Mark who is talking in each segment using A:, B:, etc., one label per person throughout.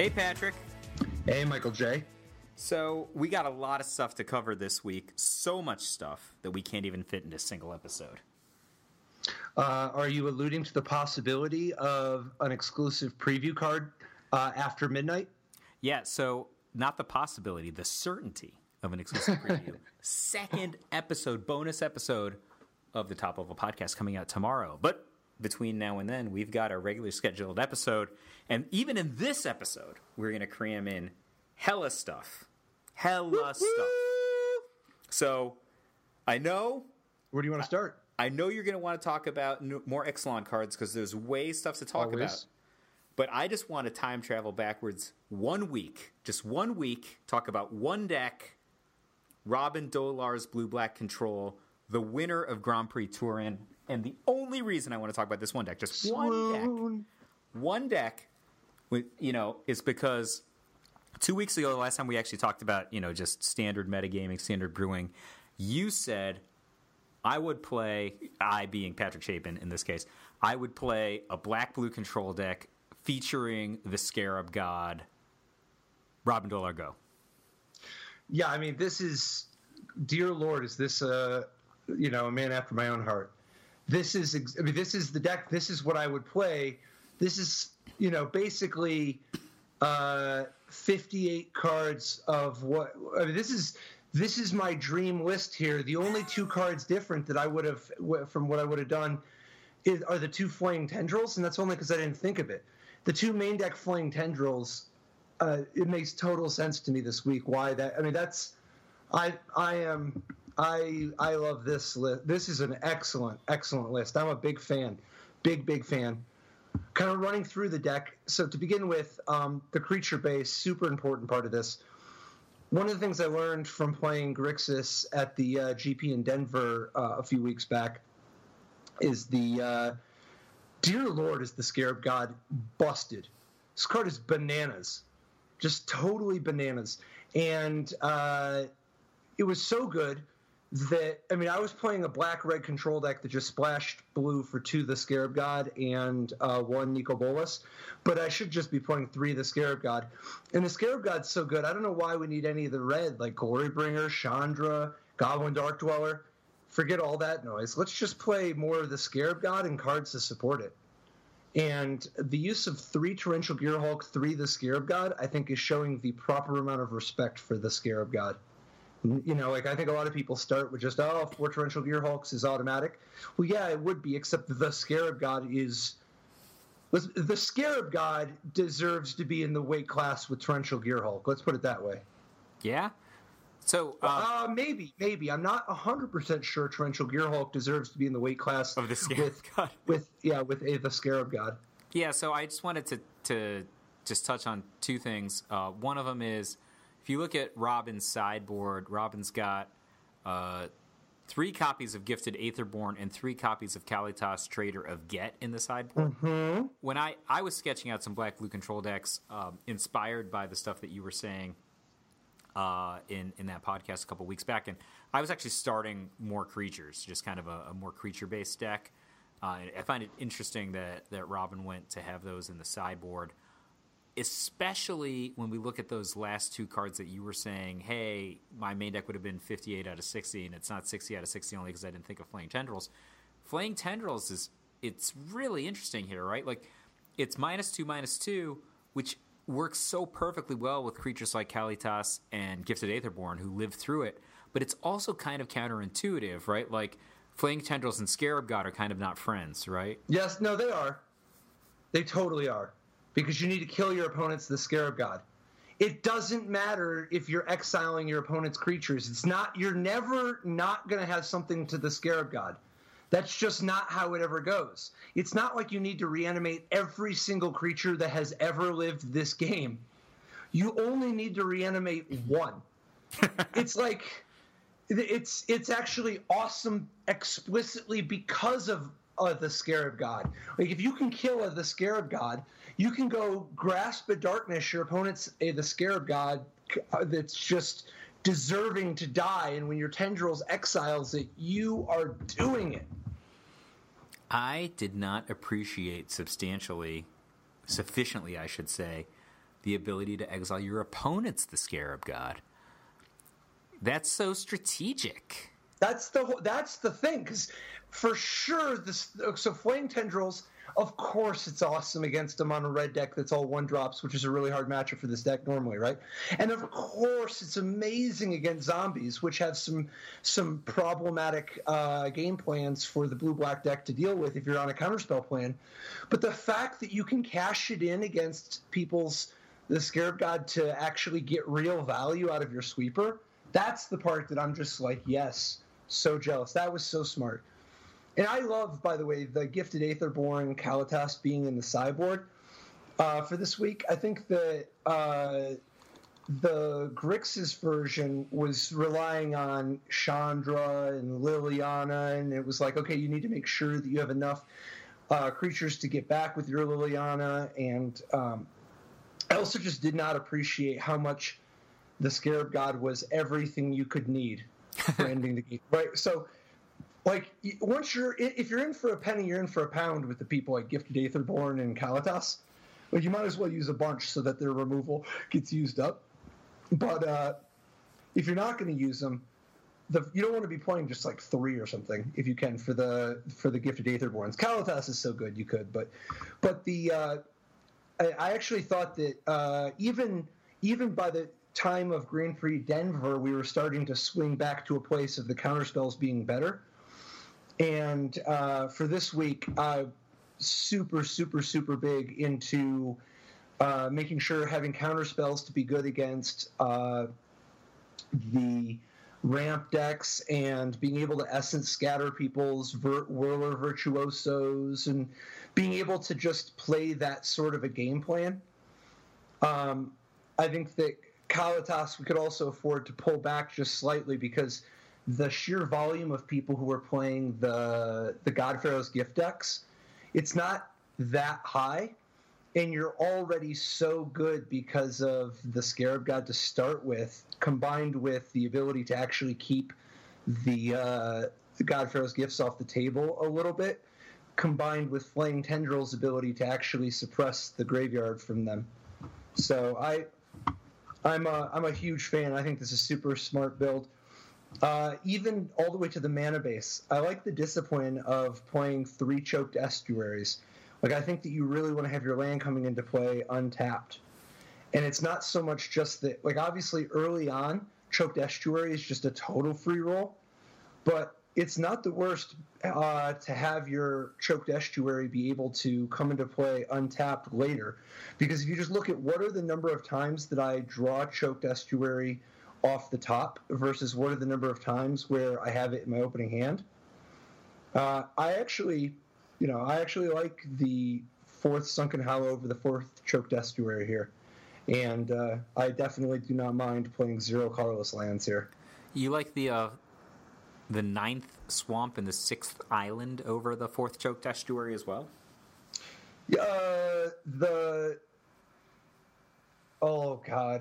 A: Hey, Patrick.
B: Hey, Michael J.
A: So we got a lot of stuff to cover this week. So much stuff that we can't even fit in a single episode.
B: Are you alluding to the possibility of an exclusive preview card after midnight?
A: Yeah, so not the possibility, the certainty of an exclusive preview. Second episode, bonus episode of the Top Level Podcast coming out tomorrow. But between now and then, we've got our regularly scheduled episode. And even in this episode, we're going to cram in hella stuff. Hella stuff. So I know...
B: Where do you want to start?
A: I know you're going to want to talk about more Ixalan cards because there's way stuff to talk about. But I just want to time travel backwards 1 week. Just 1 week. Talk about one deck. Robin Dolar's Blue-Black Control. The winner of Grand Prix Turin. And the only reason I want to talk about this one deck, just one deck. One deck, is because 2 weeks ago, the last time we actually talked about, just standard metagaming, standard brewing, you said... I being Patrick Chapin in this case, I would play a black-blue control deck featuring the Scarab God. Robin Dolar, go.
B: Yeah, I mean, this is, dear Lord, is this a man after my own heart. This is the deck. This is what I would play. This is, basically 58 cards of what, I mean, this is my dream list here. The only two cards different that I would have, from what I would have done, are the two Flaying Tendrils, and that's only because I didn't think of it. The two main deck Flaying Tendrils, it makes total sense to me this week. Why that? I mean, I love this list. This is an excellent list. I'm a big fan, big fan. Kind of running through the deck. So to begin with, the creature base, super important part of this. One of the things I learned from playing Grixis at the GP in Denver a few weeks back is dear Lord, is the Scarab God busted. This card is bananas, just totally bananas. And it was so good that, I mean, I was playing a black-red control deck that just splashed blue for 2 the Scarab God and 1 Nico Bolas, but I should just be playing 3 the Scarab God. And the Scarab God's so good, I don't know why we need any of the red, like Glorybringer, Chandra, Goblin Dark Dweller. Forget all that noise. Let's just play more of the Scarab God and cards to support it. And the use of 3 Torrential Gearhulk, 3 the Scarab God, I think is showing the proper amount of respect for the Scarab God. I think a lot of people start with just, 4 Torrential Gearhulks is automatic. Well, yeah, it would be, except the Scarab God the Scarab God deserves to be in the weight class with Torrential Gearhulk. Let's put it that way.
A: Yeah? So,
B: maybe. I'm not 100% sure Torrential Gearhulk deserves to be in the weight class
A: of the Scarab God.
B: with the Scarab God.
A: Yeah, so I just wanted to just touch on 2 things. One of them is, if you look at Robin's sideboard, Robin's got 3 copies of Gifted Aetherborn and 3 copies of Kalitas, Trader of Get in the sideboard. Mm-hmm. When I was sketching out some black-blue control decks inspired by the stuff that you were saying in that podcast a couple weeks back, and I was actually starting more creatures, just kind of a more creature-based deck. I find it interesting that Robin went to have those in the sideboard, especially when we look at those last 2 cards that you were saying, hey, my main deck would have been 58 out of 60, and it's not 60 out of 60 only because I didn't think of Flaying Tendrils. Flaying Tendrils it's really interesting here, right? Like, it's -2/-2, which works so perfectly well with creatures like Kalitas and Gifted Aetherborn who live through it, but it's also kind of counterintuitive, right? Like, Flaying Tendrils and Scarab God are kind of not friends, right?
B: Yes, no, they are. They totally are. Because you need to kill your opponent's the Scarab God. It doesn't matter if you're exiling your opponent's creatures. You're never not going to have something to the Scarab God. That's just not how it ever goes. It's not like you need to reanimate every single creature that has ever lived this game. You only need to reanimate 1. It's like, it's actually awesome explicitly because of the Scarab God. Like, if you can kill the Scarab God, you can go grasp a darkness your opponent's the Scarab God that's just deserving to die, and when your Tendrils exiles it, you are doing it.
A: I did not appreciate sufficiently, I should say, the ability to exile your opponent's the Scarab God. That's so strategic.
B: That's the thing, because for sure, so Flame Tendrils, of course, it's awesome against them on a red deck that's all 1-drops, which is a really hard matchup for this deck normally, right? And of course, it's amazing against zombies, which have some problematic game plans for the blue-black deck to deal with if you're on a counterspell plan. But the fact that you can cash it in against the Scarab God to actually get real value out of your sweeper, that's the part that I'm just like, yes, so jealous. That was so smart. And I love, by the way, the Gifted Aetherborn Kalatas being in the sideboard for this week. I think that the Grixis version was relying on Chandra and Liliana, and it was like, okay, you need to make sure that you have enough creatures to get back with your Liliana. And I also just did not appreciate how much the Scarab God was everything you could need for ending the game. Right? So, like, if you're in for a penny, you're in for a pound with the people like Gifted Aetherborn and Kalatas. Like, you might as well use a bunch so that their removal gets used up. But if you're not going to use them, you don't want to be playing just like 3 or something if you can for the Gifted Aetherborns. Kalatas is so good you could, but I actually thought that even by the time of Grand Prix Denver, we were starting to swing back to a place of the counterspells being better. And for this week, super, super, super big into making sure having counterspells to be good against the ramp decks and being able to essence scatter people's Whirler Virtuosos and being able to just play that sort of a game plan. I think that Kalatas we could also afford to pull back just slightly because the sheer volume of people who are playing the God Pharaoh's gift decks, it's not that high, and you're already so good because of the Scarab God to start with, combined with the ability to actually keep the God Pharaoh's gifts off the table a little bit, combined with Flame Tendrils' ability to actually suppress the graveyard from them. So I'm a huge fan. I think this is a super smart build. Even all the way to the mana base. I like the discipline of playing 3 Choked Estuaries. Like, I think that you really want to have your land coming into play untapped. And it's not so much just that, like, obviously early on, Choked Estuary is just a total free roll, but it's not the worst to have your Choked Estuary be able to come into play untapped later. Because if you just look at what are the number of times that I draw Choked Estuary off the top versus what are the number of times where I have it in my opening hand, I actually like the 4th Sunken Hollow over the 4th Choked Estuary here. And I definitely do not mind playing 0 colorless lands here.
A: You like the 9th Swamp and the 6th Island over the 4th Choked Estuary as well?
B: Oh, God.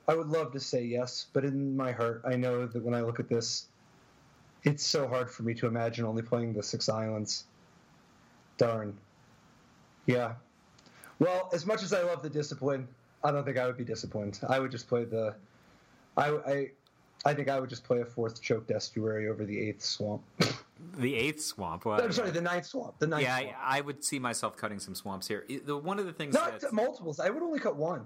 B: I would love to say yes, but in my heart, I know that when I look at this, it's so hard for me to imagine only playing the 6 islands. Darn. Yeah. Well, as much as I love the discipline, I don't think I would be disciplined. I would just play I think I would just play a 4th Choked Estuary over the 8th Swamp.
A: The 8th Swamp? Well,
B: I'm sorry, the 9th Swamp. Swamp.
A: I would see myself cutting some swamps here. One of the things
B: Not multiples. I would only cut 1.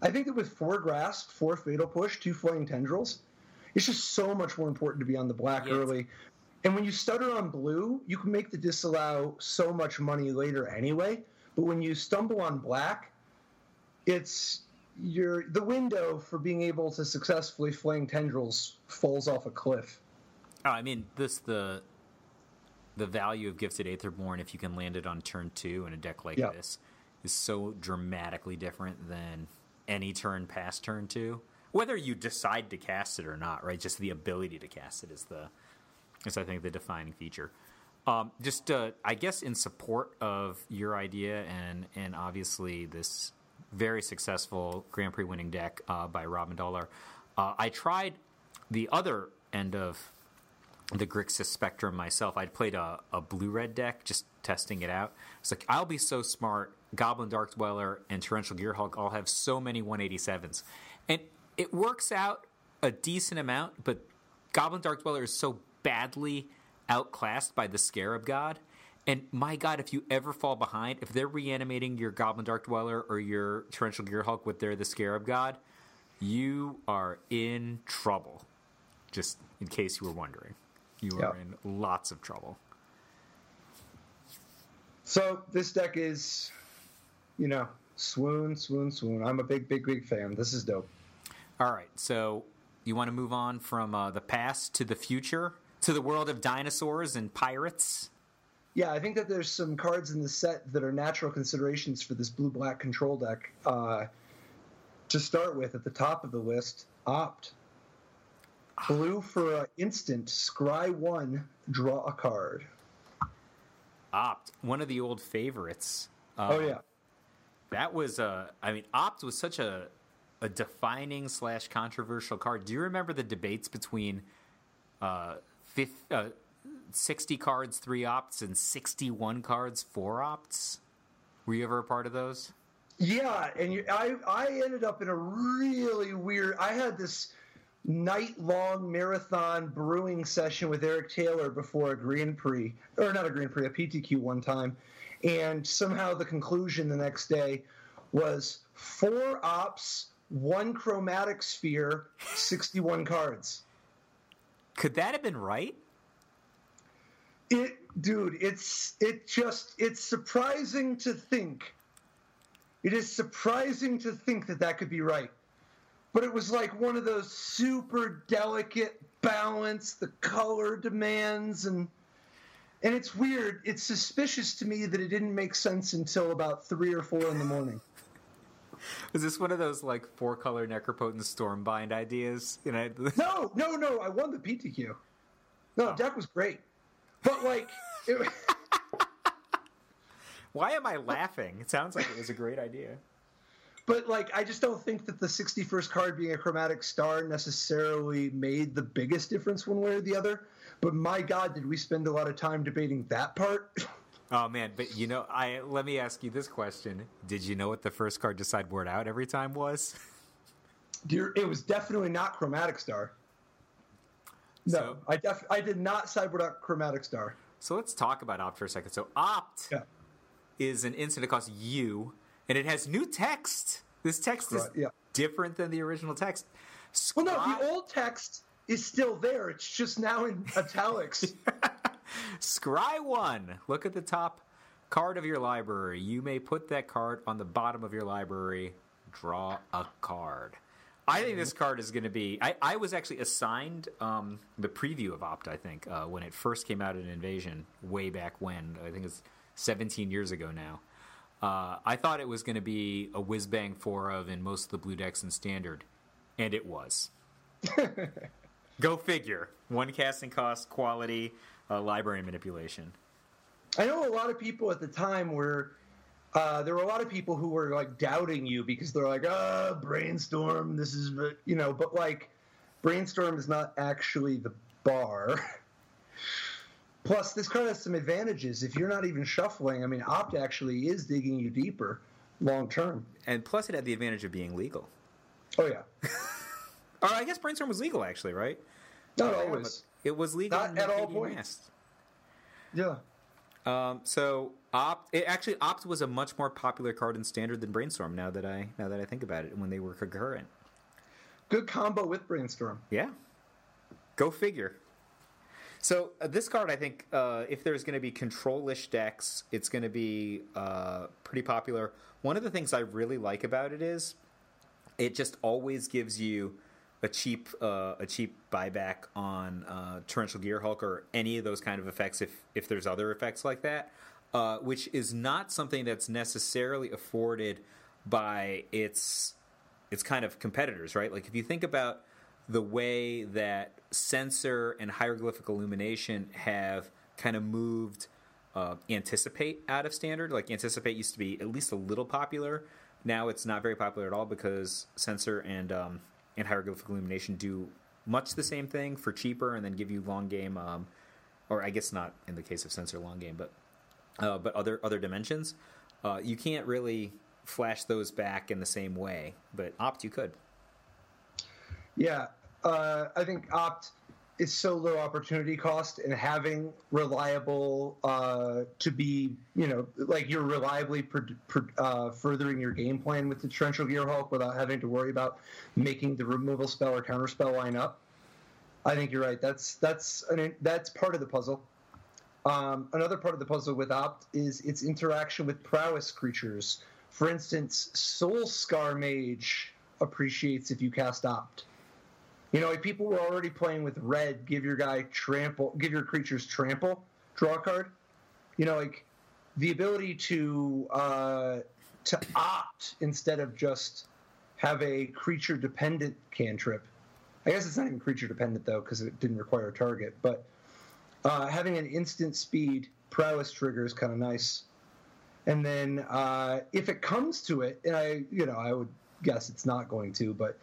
B: I think that with 4 Grasp, 4 Fatal Push, 2 Flame Tendrils, it's just so much more important to be on the black early. And when you stutter on blue, you can make the disallow so much money later anyway. But when you stumble on black, it's the window for being able to successfully Flame Tendrils falls off a cliff.
A: Oh, I mean, the value of Gifted Aetherborn, if you can land it on turn 2 in a deck like this, is so dramatically different than any turn past turn 2. Whether you decide to cast it or not, right? Just the ability to cast it is I think the defining feature. I guess in support of your idea and obviously this very successful Grand Prix winning deck by Robin Dollar, I tried the other end of the Grixis spectrum myself. I'd played a blue-red deck, just testing it out. It's like, I'll be so smart Goblin Dark Dweller, and Torrential Gearhulk all have so many 187s. And it works out a decent amount, but Goblin Dark Dweller is so badly outclassed by the Scarab God. And my God, if you ever fall behind, if they're reanimating your Goblin Dark Dweller or your Torrential Gearhulk with the Scarab God, you are in trouble. Just in case you were wondering. You are in lots of trouble.
B: So this deck is, swoon. I'm a big fan. This is dope.
A: All right, so you want to move on from the past to the future, to the world of dinosaurs and pirates?
B: Yeah, I think that there's some cards in the set that are natural considerations for this blue-black control deck. To start with, at the top of the list, Opt. Blue for an instant, scry 1, draw a card.
A: Opt, one of the old favorites.
B: Oh, yeah.
A: That was, Opt was such a defining / controversial card. Do you remember the debates between 60 cards, 3 Opts, and 61 cards, 4 Opts? Were you ever a part of those?
B: Yeah, and I ended up in a really weird... I had this night-long marathon brewing session with Eric Taylor before a Grand Prix, or not a Grand Prix, a PTQ one time, and somehow the conclusion the next day was 4 Ops, 1 chromatic sphere, 61 cards.
A: Could that have been right?
B: It's surprising to think. It is surprising to think that could be right. But it was like one of those super delicate balance, the color demands, and it's weird. It's suspicious to me that it didn't make sense until about 3 or 4 in the morning.
A: Is this one of those, 4-color Necropotent Stormbind ideas?
B: No. I won the PTQ. No, the deck was great. But,
A: Why am I laughing? It sounds like it was a great idea.
B: But, I just don't think that the 61st card being a chromatic star necessarily made the biggest difference one way or the other. But, my God, did we spend a lot of time debating that part?
A: Oh, man. But, let me ask you this question. Did you know what the first card to sideboard out every time was?
B: It was definitely not chromatic star. No, I did not sideboard out chromatic star.
A: So let's talk about Opt for a second. So Opt is an instant that costs you, and it has new text. This text is different than the original text.
B: Well, no, the old text is still there. It's just now in italics.
A: Scry 1. Look at the top card of your library. You may put that card on the bottom of your library. Draw a card. I think this card is going to be... I was actually assigned the preview of Opt, I think, when it first came out in Invasion, way back when. I think it's 17 years ago now. I thought it was going to be a whiz-bang 4 of in most of the blue decks in Standard, and it was. Go figure. 1 casting cost, quality, library manipulation.
B: I know a lot of people at the time were... there were a lot of people who were doubting you because they're like, Brainstorm, this is, but Brainstorm is not actually the bar. Plus, this card has some advantages. If you're not even shuffling, Opt actually is digging you deeper long term.
A: And plus, it had the advantage of being legal.
B: Oh, yeah.
A: Or I guess Brainstorm was legal, actually, right?
B: Not always.
A: It was legal.
B: Not at all points. Yeah.
A: So Opt was a much more popular card in Standard than Brainstorm. Now that I think about it, when they were concurrent.
B: Good combo with Brainstorm.
A: Yeah. Go figure. So this card, I think, if there's going to be control-ish decks, it's going to be pretty popular. One of the things I really like about it is it just always gives you a cheap buyback on Torrential Gearhulk or any of those kind of effects if there's other effects like that, which is not something that's necessarily afforded by its kind of competitors, right? If you think about the way that Censor and Hieroglyphic Illumination have kind of moved Anticipate out of Standard. Anticipate used to be at least a little popular. Now it's not very popular at all because Censor and Hieroglyphic Illumination do much the same thing for cheaper and then give you long game, or I guess not in the case of Censor long game, but other dimensions. You can't really flash those back in the same way, but Opt you could.
B: Yeah, I think Opt is so low opportunity cost, and having reliable to be, like you're reliably furthering your game plan with the Torrential Gearhulk without having to worry about making the removal spell or counter spell line up. I think you're right. That's part of the puzzle. Another part of the puzzle with Opt is its interaction with prowess creatures. For instance, Soul Scar Mage appreciates if you cast Opt. Like people were already playing with red. Give your creatures trample. Draw a card. Like the ability to opt instead of just have a creature dependent cantrip. I guess it's not even creature dependent though, because it didn't require a target. But having an instant speed prowess trigger is kind of nice. And then if it comes to it, and I would guess it's not going to, but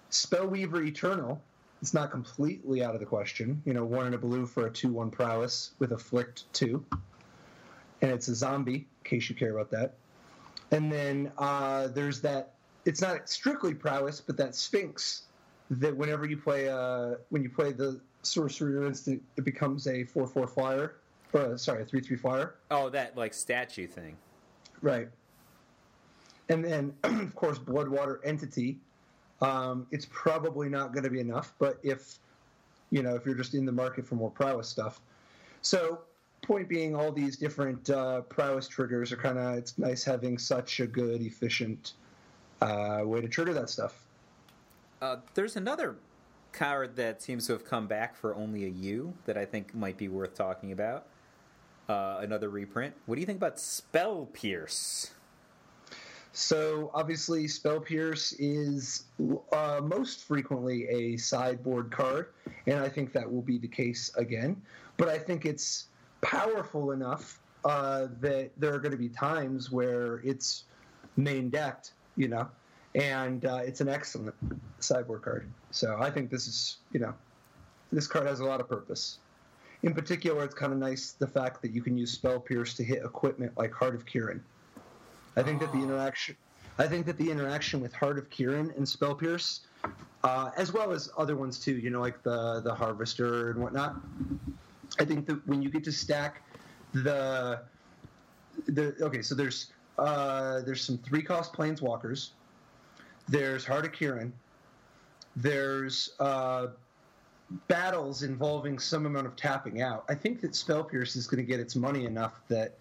B: Spellweaver Eternal, it's not completely out of the question. 1 and a blue for a 2/1 prowess with Afflict 2. And it's a zombie, in case you care about that. And then there's that, it's not strictly prowess, but that Sphinx, that whenever you play, when you play the sorcerer instant, it becomes a 4/4 flyer. A 3/3 flyer.
A: Oh, that like statue thing.
B: Right. And then, of course, Bloodwater Entity. It's probably not going to be enough, but if you're just in the market for more prowess stuff. So, point being, all these different prowess triggers are it's nice having such a good, efficient way to trigger that stuff.
A: There's another card that seems to have come back for only a U that I think might be worth talking about. Another reprint. What do you think about Spell Pierce?
B: So, obviously, Spell Pierce is most frequently a sideboard card, and I think that will be the case again. But I think it's powerful enough that there are going to be times where it's main decked, and it's an excellent sideboard card. So I think this is, this card has a lot of purpose. In particular, it's kind of nice the fact that you can use Spell Pierce to hit equipment like Heart of Kiran. I think that the interaction with Heart of Kiran and Spell Pierce, as well as other ones too, like the Harvester and whatnot. I think that when you get to stack so there's some 3-cost Planeswalkers. There's Heart of Kiran. There's battles involving some amount of tapping out. I think that Spell Pierce is going to get its money enough that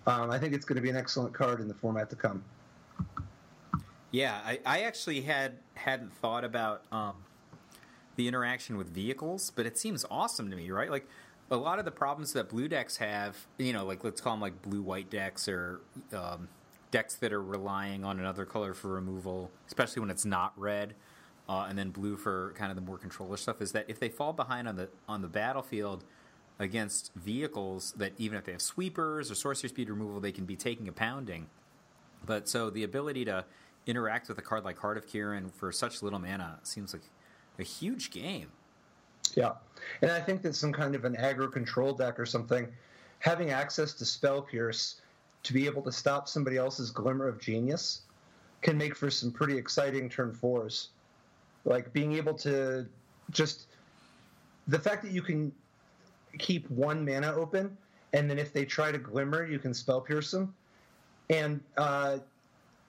B: I think it's going to be an excellent card in the format to come.
A: Yeah, I actually hadn't thought about the interaction with vehicles, but it seems awesome to me, right? Like, a lot of the problems that blue decks have, like let's call them like blue-white decks or decks that are relying on another color for removal, especially when it's not red, and then blue for kind of the more controller stuff, is that if they fall behind on the battlefield against vehicles, that even if they have sweepers or sorcery speed removal, they can be taking a pounding. But so the ability to interact with a card like Heart of Kiran for such little mana seems like a huge game.
B: Yeah, and I think that some kind of an aggro control deck or something, having access to Spell Pierce to be able to stop somebody else's Glimmer of Genius can make for some pretty exciting turn 4s. Like being able to just... The fact that you can keep 1 mana open, and then if they try to Glimmer, you can Spell Pierce them. And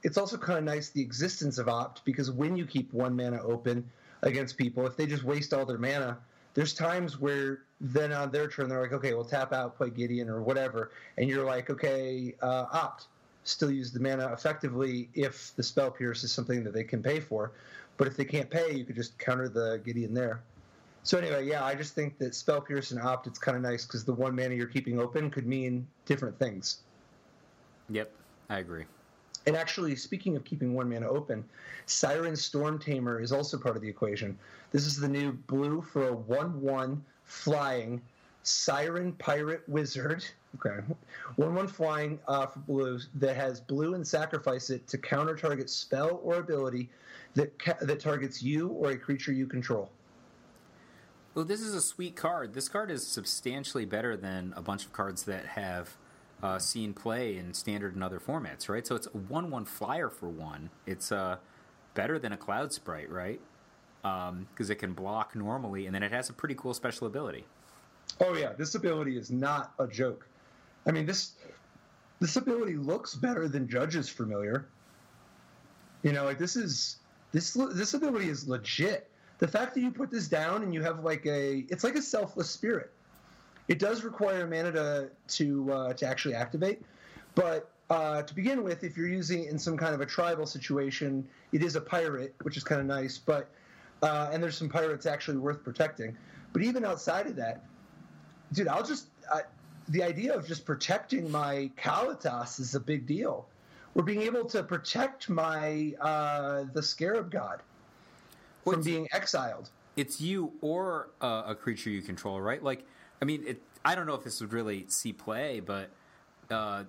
B: it's also kind of nice, the existence of Opt, because when you keep 1 mana open against people, if they just waste all their mana, there's times where then on their turn, they're like, okay, we'll tap out, play Gideon or whatever, and you're like, okay, Opt. Still use the mana effectively if the Spell Pierce is something that they can pay for. But if they can't pay, you could just counter the Gideon there. So anyway, yeah, I just think that Spell Pierce and Opt, it's kind of nice because the 1 mana you're keeping open could mean different things.
A: Yep, I agree.
B: And actually, speaking of keeping 1 mana open, Siren Storm Tamer is also part of the equation. This is the new blue for a 1/1 flying Siren Pirate Wizard. Okay. 1/1 flying for blue that has blue and sacrifice it to counter target spell or ability that targets you or a creature you control.
A: Well, this is a sweet card. This card is substantially better than a bunch of cards that have seen play in Standard and other formats, right? So it's a 1/1 flyer for 1. It's better than a Cloud Sprite, right? Because it can block normally, and then it has a pretty cool special ability.
B: Oh yeah, this ability is not a joke. I mean, this ability looks better than Judge's Familiar. You know, like this ability is legit. The fact that you put this down and you have it's like a Selfless Spirit. It does require mana to actually activate, but to begin with, if you're using it in some kind of a tribal situation, it is a pirate, which is kind of nice. But and there's some pirates actually worth protecting. But even outside of that, dude, the idea of just protecting my Kalitas is a big deal. We're being able to protect my the Scarab God from being exiled.
A: It's you or a creature you control, right? Like, I mean, I don't know if this would really see play, but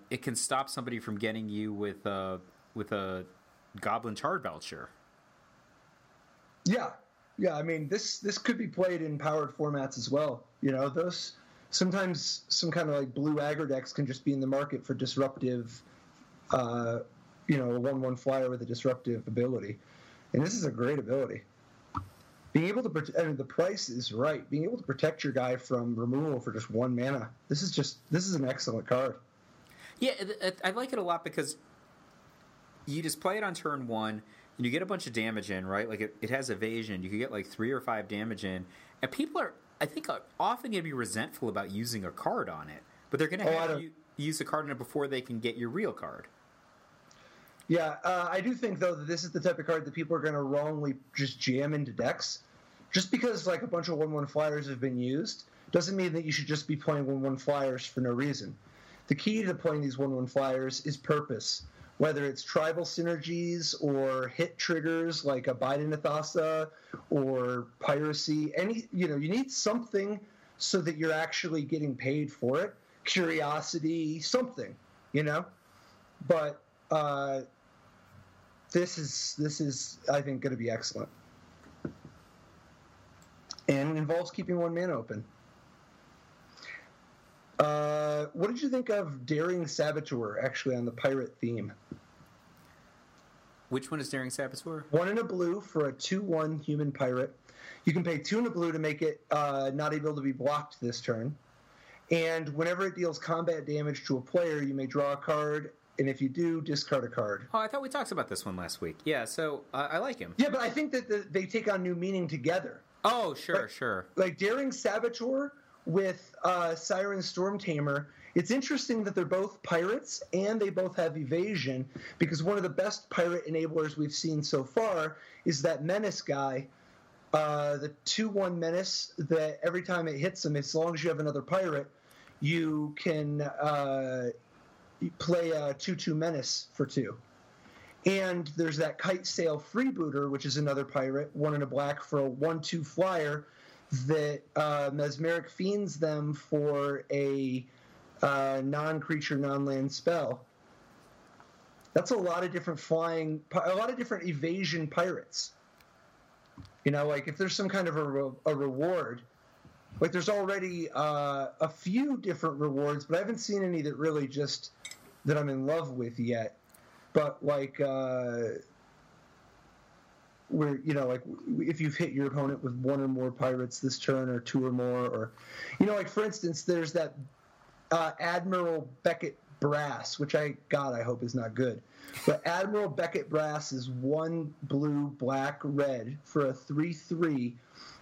A: it can stop somebody from getting you with a Goblin Charge Belcher.
B: Yeah. I mean, this could be played in powered formats as well. You know, those sometimes some kind of like blue aggro decks can just be in the market for disruptive. A 1/1 flyer with a disruptive ability, and this is a great ability. Being able to the price is right. Being able to protect your guy from removal for just 1 mana. This is an excellent card.
A: Yeah, I like it a lot because you just play it on turn 1 and you get a bunch of damage in, right? Like it has evasion. You can get like 3 or 5 damage in, and people are often going to be resentful about using a card on it, but they're going to have you use a card on it before they can get your real card.
B: Yeah, I do think, though, that this is the type of card that people are going to wrongly just jam into decks. Just because, like, a bunch of 1/1 flyers have been used doesn't mean that you should just be playing 1/1 flyers for no reason. The key to playing these 1/1 flyers is purpose, whether it's tribal synergies or hit triggers like a Biden Athasa or piracy. You need something so that you're actually getting paid for it. Curiosity, something, But this is I think going to be excellent, and it involves keeping 1 mana open. What did you think of Daring Saboteur, actually on the pirate theme?
A: Which one is Daring Saboteur?
B: 1 in a blue for a 2/1 human pirate. You can pay 2 in a blue to make it not able to be blocked this turn. And whenever it deals combat damage to a player, you may draw a card, and if you do, discard a card.
A: Oh, I thought we talked about this one last week. Yeah, so I like him.
B: Yeah, but I think that they take on new meaning together.
A: Oh, sure.
B: Like Daring Saboteur with Siren Stormtamer, it's interesting that they're both pirates and they both have evasion, because one of the best pirate enablers we've seen so far is that Menace guy, the 2/1 Menace, that every time it hits him, as long as you have another pirate, you can play a 2/2 Menace for 2. And there's that Kite Sail Freebooter, which is another pirate, 1 in a black for a 1/2 flyer that Mesmeric Fiends them for a non-creature, non-land spell. That's a lot of different a lot of different evasion pirates. Like if there's some kind of a reward, like there's already a few different rewards, but I haven't seen any that really just that I'm in love with yet. But like where like if you've hit your opponent with 1 or more pirates this turn, or 2 or more, or like for instance, there's that Admiral Beckett Brass, which I hope is not good. But Admiral Beckett Brass is 1 blue, black, red for a 3/3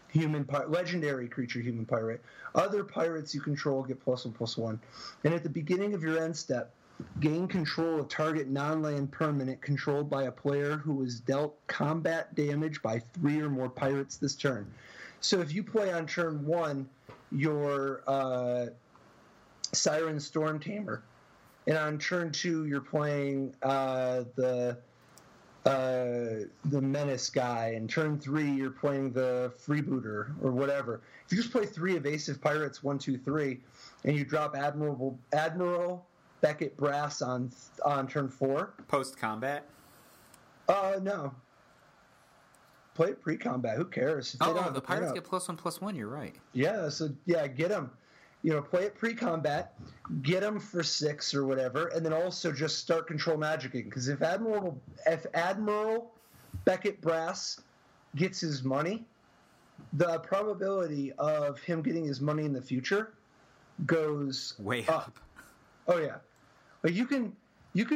B: human legendary creature human pirate. Other pirates you control get +1/+1. And at the beginning of your end step, gain control of target non-land permanent controlled by a player who was dealt combat damage by 3 or more pirates this turn. So if you play on turn 1 your Siren Stormtamer, and on turn 2 you're playing the Menace guy, and turn 3 you're playing the Freebooter or whatever. If you just play 3 evasive pirates, 1, 2, 3, and you drop Admiral Beckett Brass on turn 4.
A: Post combat?
B: No. Play it pre-combat. Who cares?
A: The pirates get +1/+1. You're right.
B: Yeah. So yeah, get them. play it pre-combat, get them for 6 or whatever, and then also just start control magicking. Because if Admiral Beckett Brass gets his money, the probability of him getting his money in the future goes
A: way up.
B: Oh yeah, like you can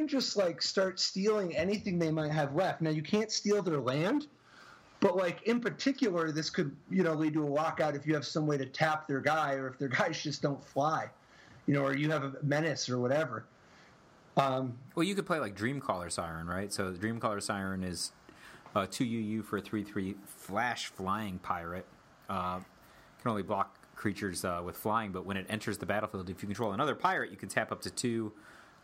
B: just like start stealing anything they might have left. Now you can't steal their land, but like in particular, this could lead to a lockout if you have some way to tap their guy, or if their guys just don't fly, or you have a menace or whatever.
A: Well, you could play like Dreamcaller Siren, right? So the Dreamcaller Siren is 2 UU for a 3/3 flash flying pirate. Can only block creatures with flying, but when it enters the battlefield, if you control another pirate, you can tap up to 2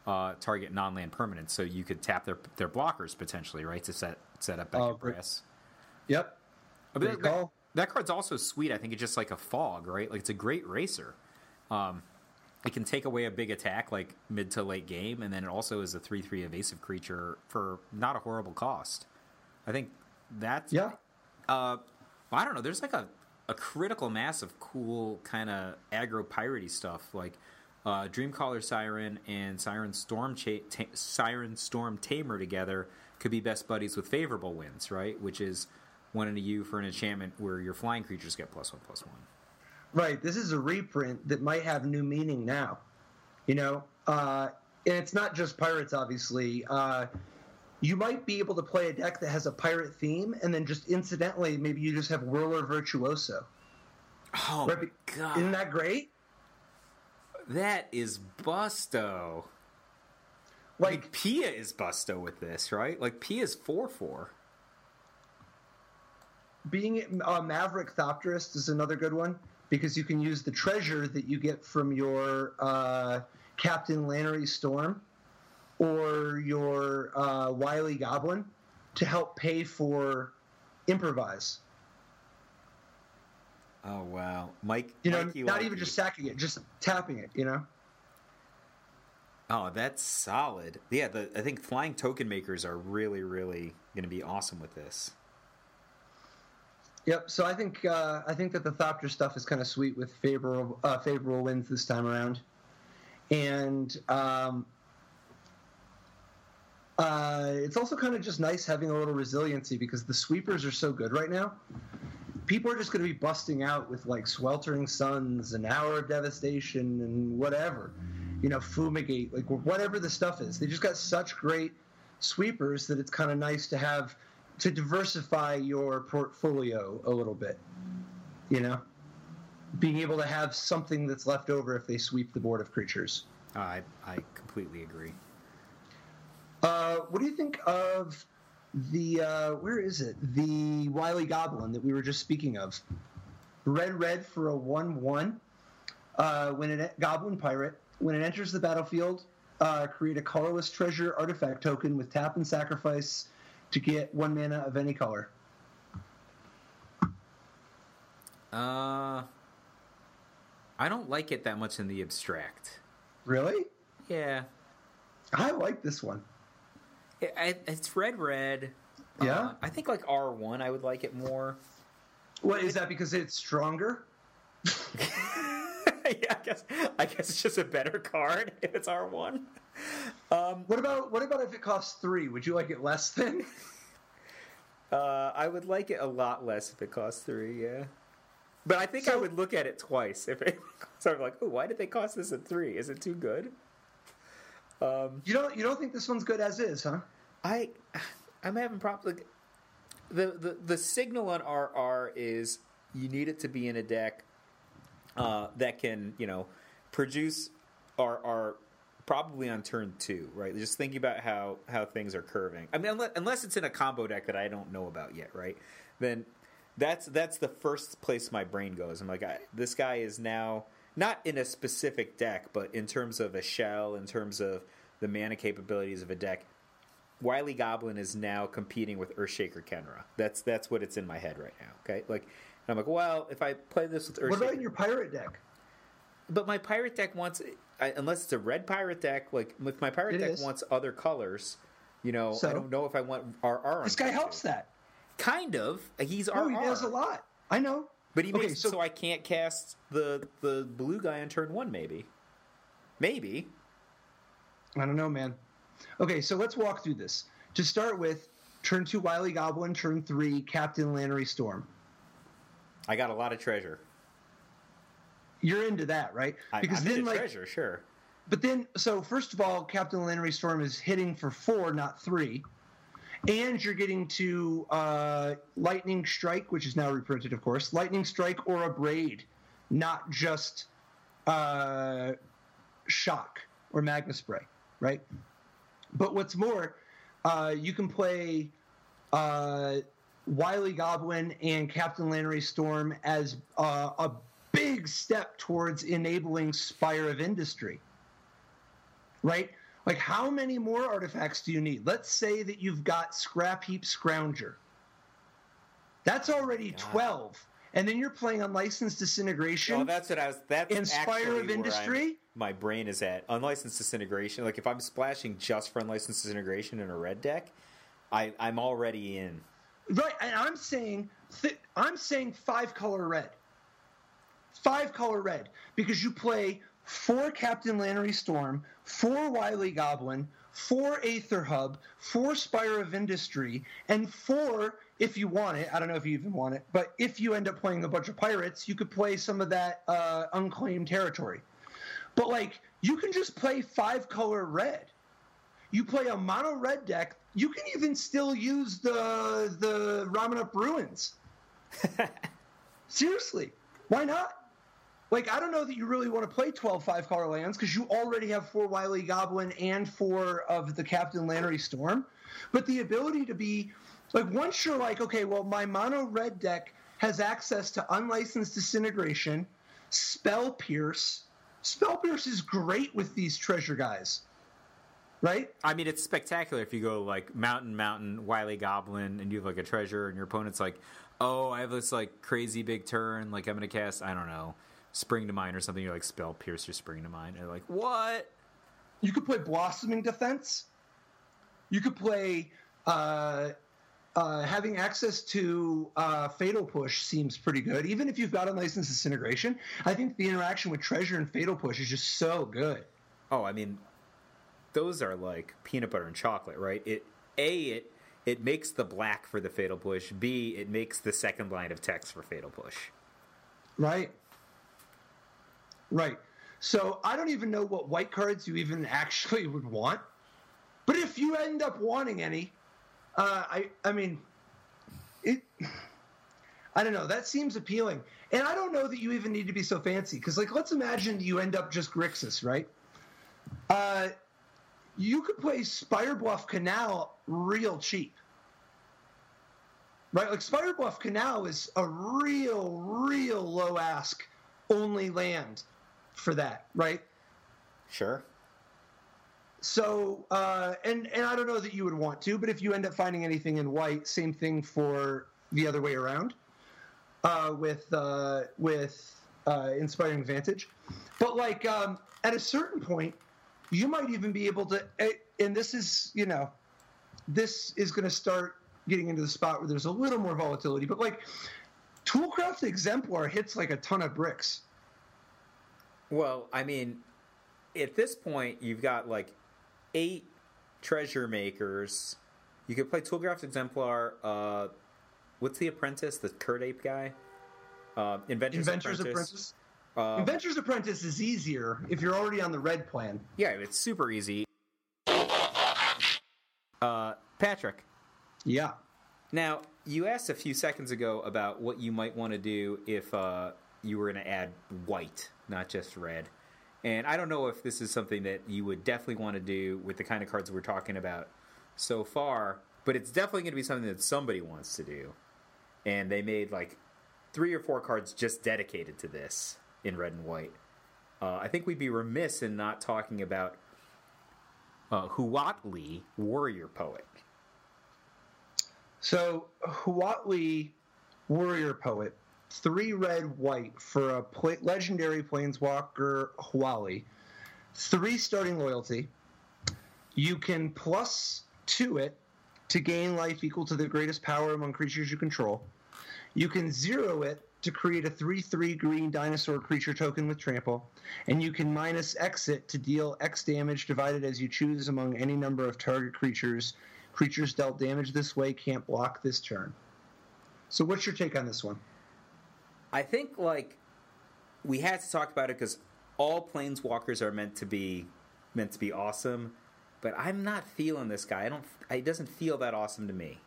A: target non-land permanents. So you could tap their blockers potentially, right, to set up Beckett Brass.
B: Yep.
A: That card's also sweet. I think it's just like a fog, right? Like it's a great racer. It can take away a big attack like mid to late game, and then it also is a 3/3 evasive creature for not a horrible cost. I think that's I don't know. There's like a critical mass of cool kind of aggro piratey stuff like Dreamcaller Siren and Siren Storm Tamer together could be best buddies with favorable winds, right? Which is 1 and a U for an enchantment where your flying creatures get +1/+1.
B: Right. This is a reprint that might have new meaning now. And it's not just pirates, obviously. You might be able to play a deck that has a pirate theme, and then just incidentally, maybe you just have Whirler Virtuoso.
A: Oh, my God.
B: Isn't that great?
A: That is busto. Like Pia is busto with this, right? Like Pia's 4/4.
B: Being a Maverick Thopterist is another good one, because you can use the treasure that you get from your Captain Lannery Storm or your Wily Goblin to help pay for Improvise.
A: Oh, wow. Mikey
B: not even just sacking it, just tapping it,
A: Oh, that's solid. Yeah, I think flying token makers are really, really going to be awesome with this.
B: Yep. So I think that the Thopter stuff is kind of sweet with favorable wins this time around, and it's also kind of just nice having a little resiliency because the sweepers are so good right now. People are just going to be busting out with like Sweltering Suns and Hour of Devastation and whatever, Fumigate, like whatever the stuff is. They just got such great sweepers that it's kind of nice to have to diversify your portfolio a little bit, being able to have something that's left over if they sweep the board of creatures.
A: I completely agree.
B: What do you think of the where is it? The Wily Goblin that we were just speaking of. Red for a 1/1. Goblin pirate. When it enters the battlefield, create a colorless treasure artifact token with tap and sacrifice to get 1 mana of any color.
A: I don't like it that much in the abstract.
B: Really?
A: Yeah.
B: I like this one.
A: It's red.
B: Yeah?
A: I think like R1 I would like it more.
B: What, is that because it's stronger?
A: Yeah, I guess it's just a better card if it's R1.
B: What about if it costs 3? Would you like it less than?
A: I would like it a lot less if it costs 3, yeah. But I think I would look at it twice if it sort of like, oh, why did they cost this at 3? Is it too good?
B: You don't think this one's good as is, huh?
A: I'm having problems. Like, the signal on RR is you need it to be in a deck that can produce RR probably on turn 2, right? Just thinking about how things are curving. I mean, unless it's in a combo deck that I don't know about yet, right? Then that's the first place my brain goes. I'm like, this guy is now not in a specific deck, but in terms of a shell, in terms of the mana capabilities of a deck, Wily Goblin is now competing with Earthshaker Kenra. That's what it's in my head right now. Okay, like I'm like, well, if I play this with Earthshaker,
B: what about in your pirate deck?
A: But my pirate deck wants, unless it's a red pirate deck, like if my pirate deck wants other colors, I don't know if I want RR.
B: This guy helps that.
A: Kind of. He's RR.
B: No, he does a lot. I know.
A: But he makes it so I can't cast the blue guy on turn 1, maybe. Maybe.
B: I don't know, man. Okay, so let's walk through this. To start with, turn 2 Wily Goblin, turn 3 Captain Lannery Storm.
A: I got a lot of treasure.
B: You're into that, right?
A: Because I'm into treasure, sure.
B: But then, so first of all, Captain Lannery Storm is hitting for 4, not 3. And you're getting to Lightning Strike, which is now reprinted, of course. Lightning Strike or Abrade, not just Shock or Magna Spray, right? But what's more, you can play Wily Goblin and Captain Lannery Storm as a big step towards enabling Spire of Industry, right? Like, how many more artifacts do you need? Let's say that you've got Scrap Heap Scrounger. That's already 12. And then you're playing Unlicensed Disintegration.
A: Oh, that's what I was... That's
B: Spire of Industry.
A: My brain is at Unlicensed Disintegration. Like, if I'm splashing just for Unlicensed Disintegration in a red deck, I'm already in.
B: Right, and I'm saying 5-color red. 5-color red. Because you play 4 Captain Lannery Storm, 4 Wily Goblin, 4 Aether Hub, 4 Spire of Industry, and 4, if you want it, I don't know if you even want it, but if you end up playing a bunch of pirates, you could play some of that unclaimed territory. But, like, you can just play 5-color red. You play a mono red deck, you can even still use the Ramen Up Ruins. Seriously, why not? Like, I don't know that you really want to play 12 5-color lands because you already have 4 Wily Goblin and 4 of the Captain Lannery Storm. But the ability to be, like, once you're like, okay, well, my mono red deck has access to Unlicensed Disintegration, Spell Pierce. Spell Pierce is great with these treasure guys, right?
A: I mean, it's spectacular if you go, like, Mountain, Wily Goblin, and you have, like, a treasure, and your opponent's like, oh, I have this, like, crazy big turn, like, I'm going to cast, I don't know, Spring to Mind or something. You're like, Spell Pierce your Spring to Mind. And they're like, what?
B: You could play Blossoming Defense. You could play having access to Fatal Push seems pretty good. Even if you've got Unlicensed Disintegration, I think the interaction with Treasure and Fatal Push is just so good.
A: Oh, I mean, those are like peanut butter and chocolate, right? It makes the black for the Fatal Push. B, it makes the second line of text for Fatal Push.
B: Right. Right. So I don't even know what white cards you even actually would want. But if you end up wanting any, I mean, I don't know. That seems appealing. And I don't know that you even need to be so fancy. Because, like, let's imagine you end up just Grixis, right? You could play Spire Bluff Canal real cheap. Right? Like, Spire Bluff Canal is a real low ask only land for that, right?
A: Sure.
B: So, and I don't know that you would want to, but if you end up finding anything in white, same thing for the other way around, with Inspiring Advantage. But, like, at a certain point, you might even be able to, and this is, you know, this is going to start getting into the spot where there's a little more volatility, but, like, Toolcraft Exemplar hits like a ton of bricks.
A: Well, I mean, at this point, you've got, like, 8 treasure makers. You could play Toolcraft Exemplar. What's the Apprentice? The Kurt Ape guy? Inventor's Apprentice.
B: Inventor's Apprentice is easier if you're already on the red plan.
A: Yeah, it's super easy. Patrick.
B: Yeah.
A: Now, you asked a few seconds ago about what you might want to do if you were going to add white, not just red. And I don't know if this is something that you would definitely want to do with the kind of cards we're talking about so far, but it's definitely going to be something that somebody wants to do. And they made like 3 or 4 cards just dedicated to this in red and white. I think we'd be remiss in not talking about Huatli, Warrior Poet.
B: So, Huatli, Warrior Poet, 3 red, white for a legendary Planeswalker Huatli. 3 starting loyalty. You can +2 it to gain life equal to the greatest power among creatures you control. You can 0 it to create a 3/3 green dinosaur creature token with trample, and you can minus X it to deal X damage divided as you choose among any number of target creatures. Creatures dealt damage this way can't block this turn. So what's your take on this one?
A: I think, like, we had to talk about it because all Planeswalkers are meant to be awesome, but I'm not feeling this guy. It doesn't feel that awesome to me.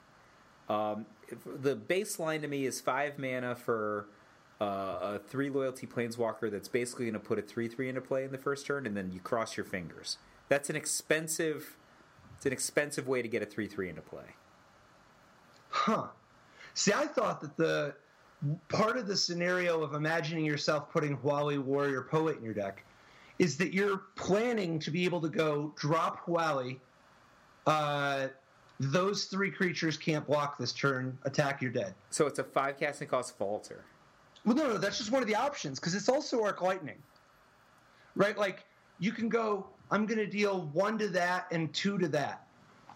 A: The baseline to me is 5 mana for a 3 loyalty Planeswalker that's basically going to put a 3/3 into play in the first turn, and then you cross your fingers. That's an expensive way to get a 3/3 into play.
B: Huh. See, I thought that the part of the scenario of imagining yourself putting Huatli Warrior Poet in your deck is that you're planning to be able to go drop Huatli, those 3 creatures can't block this turn, attack, you're dead.
A: So it's a 5 casting cost Falter.
B: Well, no, that's just one of the options, because it's also Arc Lightning. Right? Like, you can go, I'm going to deal 1 to that and 2 to that.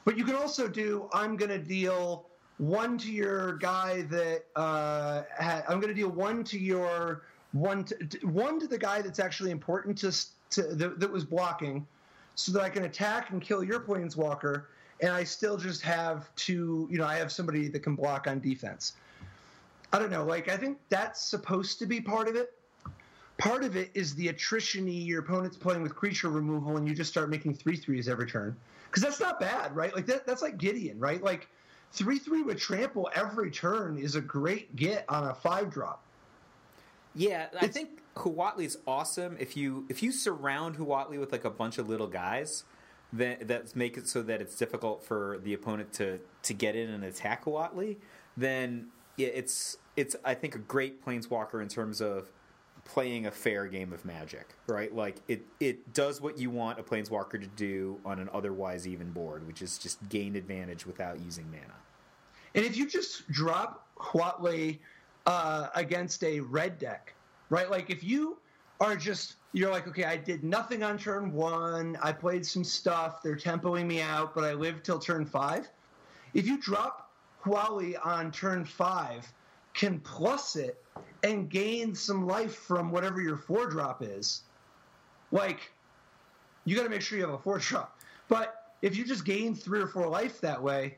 B: But you can also do, I'm going to deal 1 to your guy that I'm going to deal 1 to your 1 to the guy that's actually important that was blocking, so that I can attack and kill your Planeswalker, and I still just have I have somebody that can block on defense. I don't know. Like, I think that's supposed to be part of it. Part of it is the attrition-y, your opponent's playing with creature removal, and you just start making 3/3s every turn. Because that's not bad, right? Like, that's like Gideon, right? Like, 3/3 with trample every turn is a great get on a 5-drop.
A: Yeah, I think Huatli's awesome. If you surround Huatli with like a bunch of little guys, that make it so that it's difficult for the opponent to get in and attack Huatli, then it's I think a great Planeswalker in terms of playing a fair game of Magic, right? Like it does what you want a Planeswalker to do on an otherwise even board, which is just gain advantage without using mana.
B: And if you just drop Huatli against a red deck, right? Like if you're like, okay, I did nothing on turn 1, I played some stuff, they're tempoing me out, but I lived till turn 5. If you drop Huatli on turn 5, can plus it and gain some life from whatever your 4-drop is, like, you got to make sure you have a 4-drop. But if you just gain 3 or 4 life that way,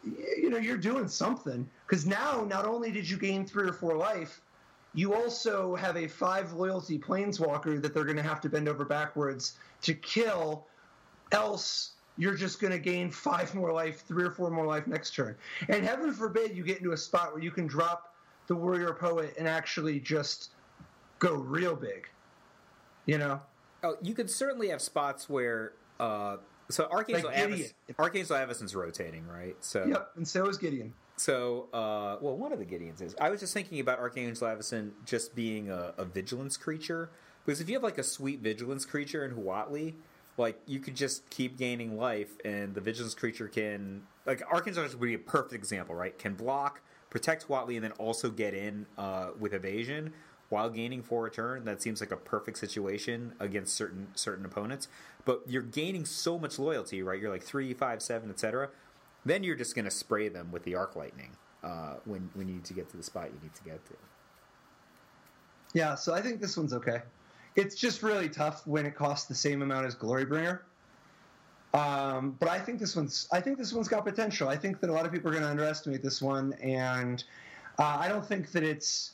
B: you're doing something. Because now, not only did you gain 3 or 4 life, you also have a 5 loyalty Planeswalker that they're going to have to bend over backwards to kill, else you're just going to gain 5 more life, 3 or 4 more life next turn. And heaven forbid you get into a spot where you can drop the Warrior Poet and actually just go real big.
A: Oh, you could certainly have spots where so Archangel Avacyn's rotating, right? So
B: yep, and so is Gideon.
A: So, one of the Gideons is. I was just thinking about Archangel Avacyn just being a vigilance creature, because if you have like a sweet vigilance creature in Huatli, like, you could just keep gaining life, and the vigilance creature can, like, Archangel would be a perfect example, right? Can block, protect Huatli, and then also get in with evasion while gaining for a turn. That seems like a perfect situation against certain opponents. But you're gaining so much loyalty, right? You're like 3, 5, 7, etc. Then you're just going to spray them with the Arc Lightning when you need to get to the spot you need to get to.
B: Yeah, so I think this one's okay. It's just really tough when it costs the same amount as Glorybringer. But I think this one's got potential. I think that a lot of people are going to underestimate this one, and I don't think that it's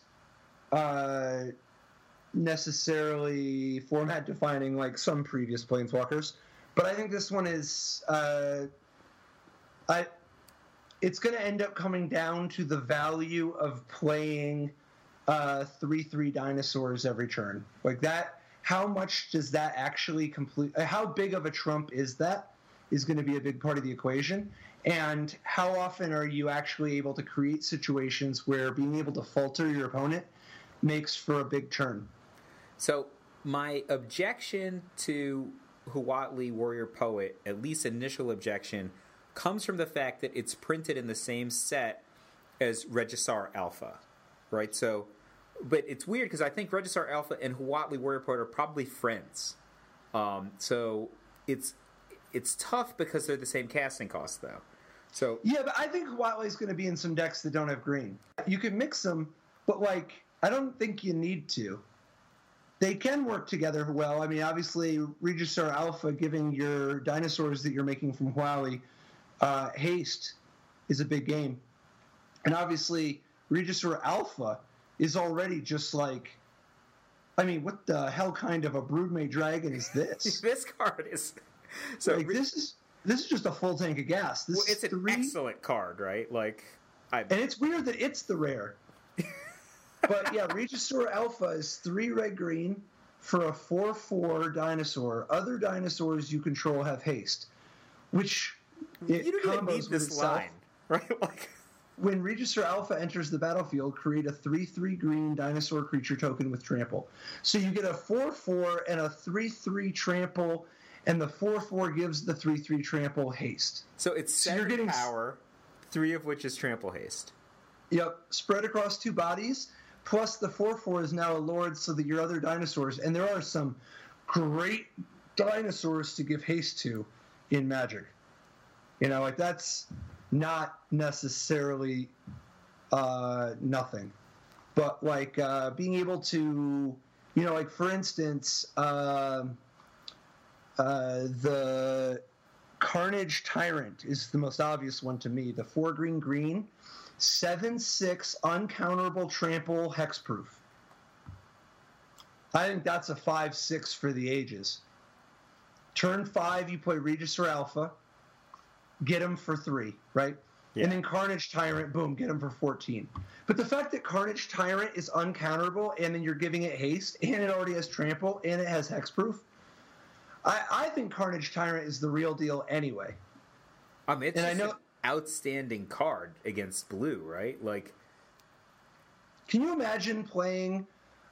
B: necessarily format defining like some previous Planeswalkers. But I think this one is it's going to end up coming down to the value of playing 3/3 dinosaurs every turn. Like that, how much does that actually complete? How big of a trump is that? Is going to be a big part of the equation. And how often are you actually able to create situations where being able to falter your opponent makes for a big turn?
A: So my objection to Huatli Warrior Poet, at least initial objection, comes from the fact that it's printed in the same set as Regisaur Alpha, right? So, but it's weird because I think Regisaur Alpha and Huatli Warrior Poet are probably friends. So it's tough because they're the same casting cost, though. So
B: yeah, but I think Huatli is going to be in some decks that don't have green. You can mix them but like I don't think you need to. They can work together well. I mean, obviously, Regisaur Alpha giving your dinosaurs that you're making from Huatli haste is a big game. And obviously, Regisaur Alpha is already just like, I mean, what the hell kind of a Broodmate Dragon is this?
A: This card is... So
B: like, this is just a full tank of gas. This
A: it's an excellent card, right? Like,
B: and it's weird that it's the rare. But yeah, Regisaur Alpha is 3 red-green for a 4/4 dinosaur. Other dinosaurs you control have haste, which
A: you don't even need this line, right? Like,
B: when Regisaur Alpha enters the battlefield, create a 3/3 green dinosaur creature token with trample. So you get a 4/4 and a 3/3 trample, and the 4/4 gives the 3/3 trample haste.
A: So it's 7 you're getting power, 3 of which is trample haste.
B: Yep, spread across 2 bodies. Plus, the 4/4 is now a lord, so that your other dinosaurs, and there are some great dinosaurs to give haste to in Magic. You know, like that's not necessarily nothing, but like being able to, you know, like for instance, the Carnage Tyrant is the most obvious one to me. The 4 green. 7/6 uncounterable trample hexproof. I think that's a 5/6 for the ages. Turn 5, you play Regisaur Alpha, get him for 3, right? Yeah. And then Carnage Tyrant, boom, get him for 14. But the fact that Carnage Tyrant is uncounterable, and then you're giving it haste, and it already has trample, and it has hexproof, I think Carnage Tyrant is the real deal anyway.
A: And I know. Outstanding card against blue, right? Like,
B: can you imagine playing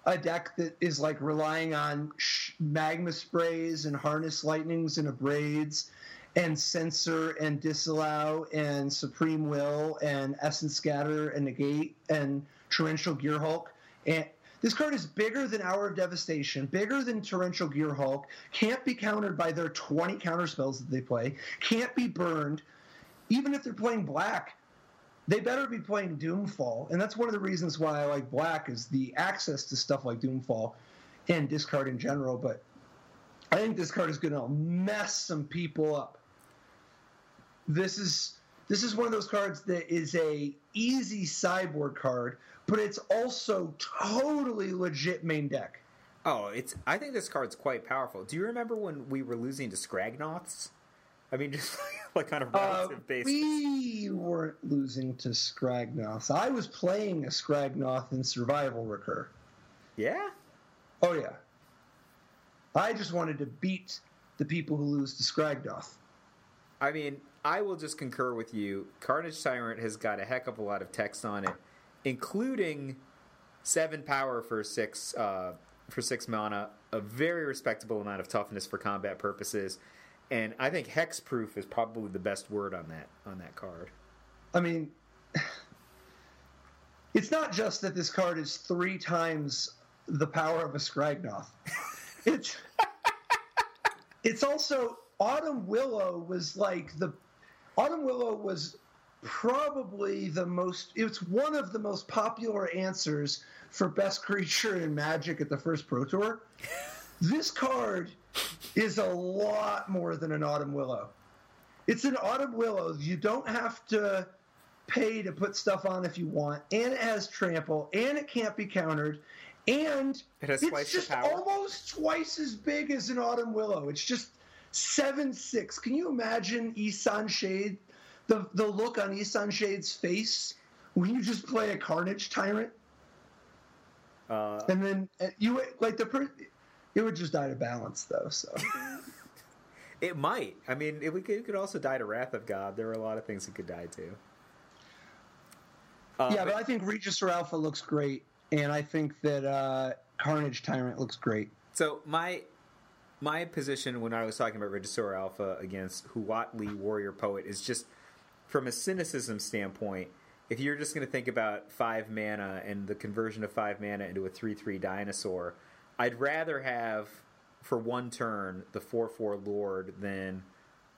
B: a deck that is like relying on magma sprays and harness lightnings and abrades and censor and disallow and supreme will and essence scatter and negate and torrential gear hulk? And this card is bigger than Hour of Devastation, bigger than torrential gear hulk, can't be countered by their 20 counter spells that they play, can't be burned. Even if they're playing black, they better be playing Doomfall. And that's one of the reasons why I like black, is the access to stuff like Doomfall and discard in general. But I think this card is going to mess some people up. This is one of those cards that is a easy sideboard card, but it's also totally legit main deck.
A: Oh, I think this card's quite powerful. Do you remember when we were losing to Scragnoths? I mean, just like on a relative basis.
B: We weren't losing to Scragnoths. I was playing a Scragnoth in Survival Recur.
A: Yeah?
B: Oh, yeah. I just wanted to beat the people who lose to Scragnoth.
A: I mean, I will just concur with you. Carnage Tyrant has got a heck of a lot of text on it, including 7 power for 6 mana, a very respectable amount of toughness for combat purposes. And I think hexproof is probably the best word on that card.
B: I mean, it's not just that this card is 3 times the power of a Scragnoth. It's also Autumn Willow was probably it's one of the most popular answers for best creature in Magic at the first Pro Tour. This card is a lot more than an Autumn Willow. It's an Autumn Willow. You don't have to pay to put stuff on if you want, and it has trample, and it can't be countered, and it's just almost twice as big as an Autumn Willow. It's just 7/6. Can you imagine Isan Shade, the look on Isan Shade's face when you just play a Carnage Tyrant? And then you like it would just die to balance, though. So
A: it might. I mean, it could also die to Wrath of God. There are a lot of things it could die to.
B: But I think Regisaur Alpha looks great, and I think that Carnage Tyrant looks great.
A: So my position when I was talking about Regisaur Alpha against Huatli Warrior Poet is just from a cynicism standpoint. If you're just going to think about 5 mana and the conversion of 5 mana into a 3/3 dinosaur, I'd rather have, for 1 turn, the 4/4 Lord than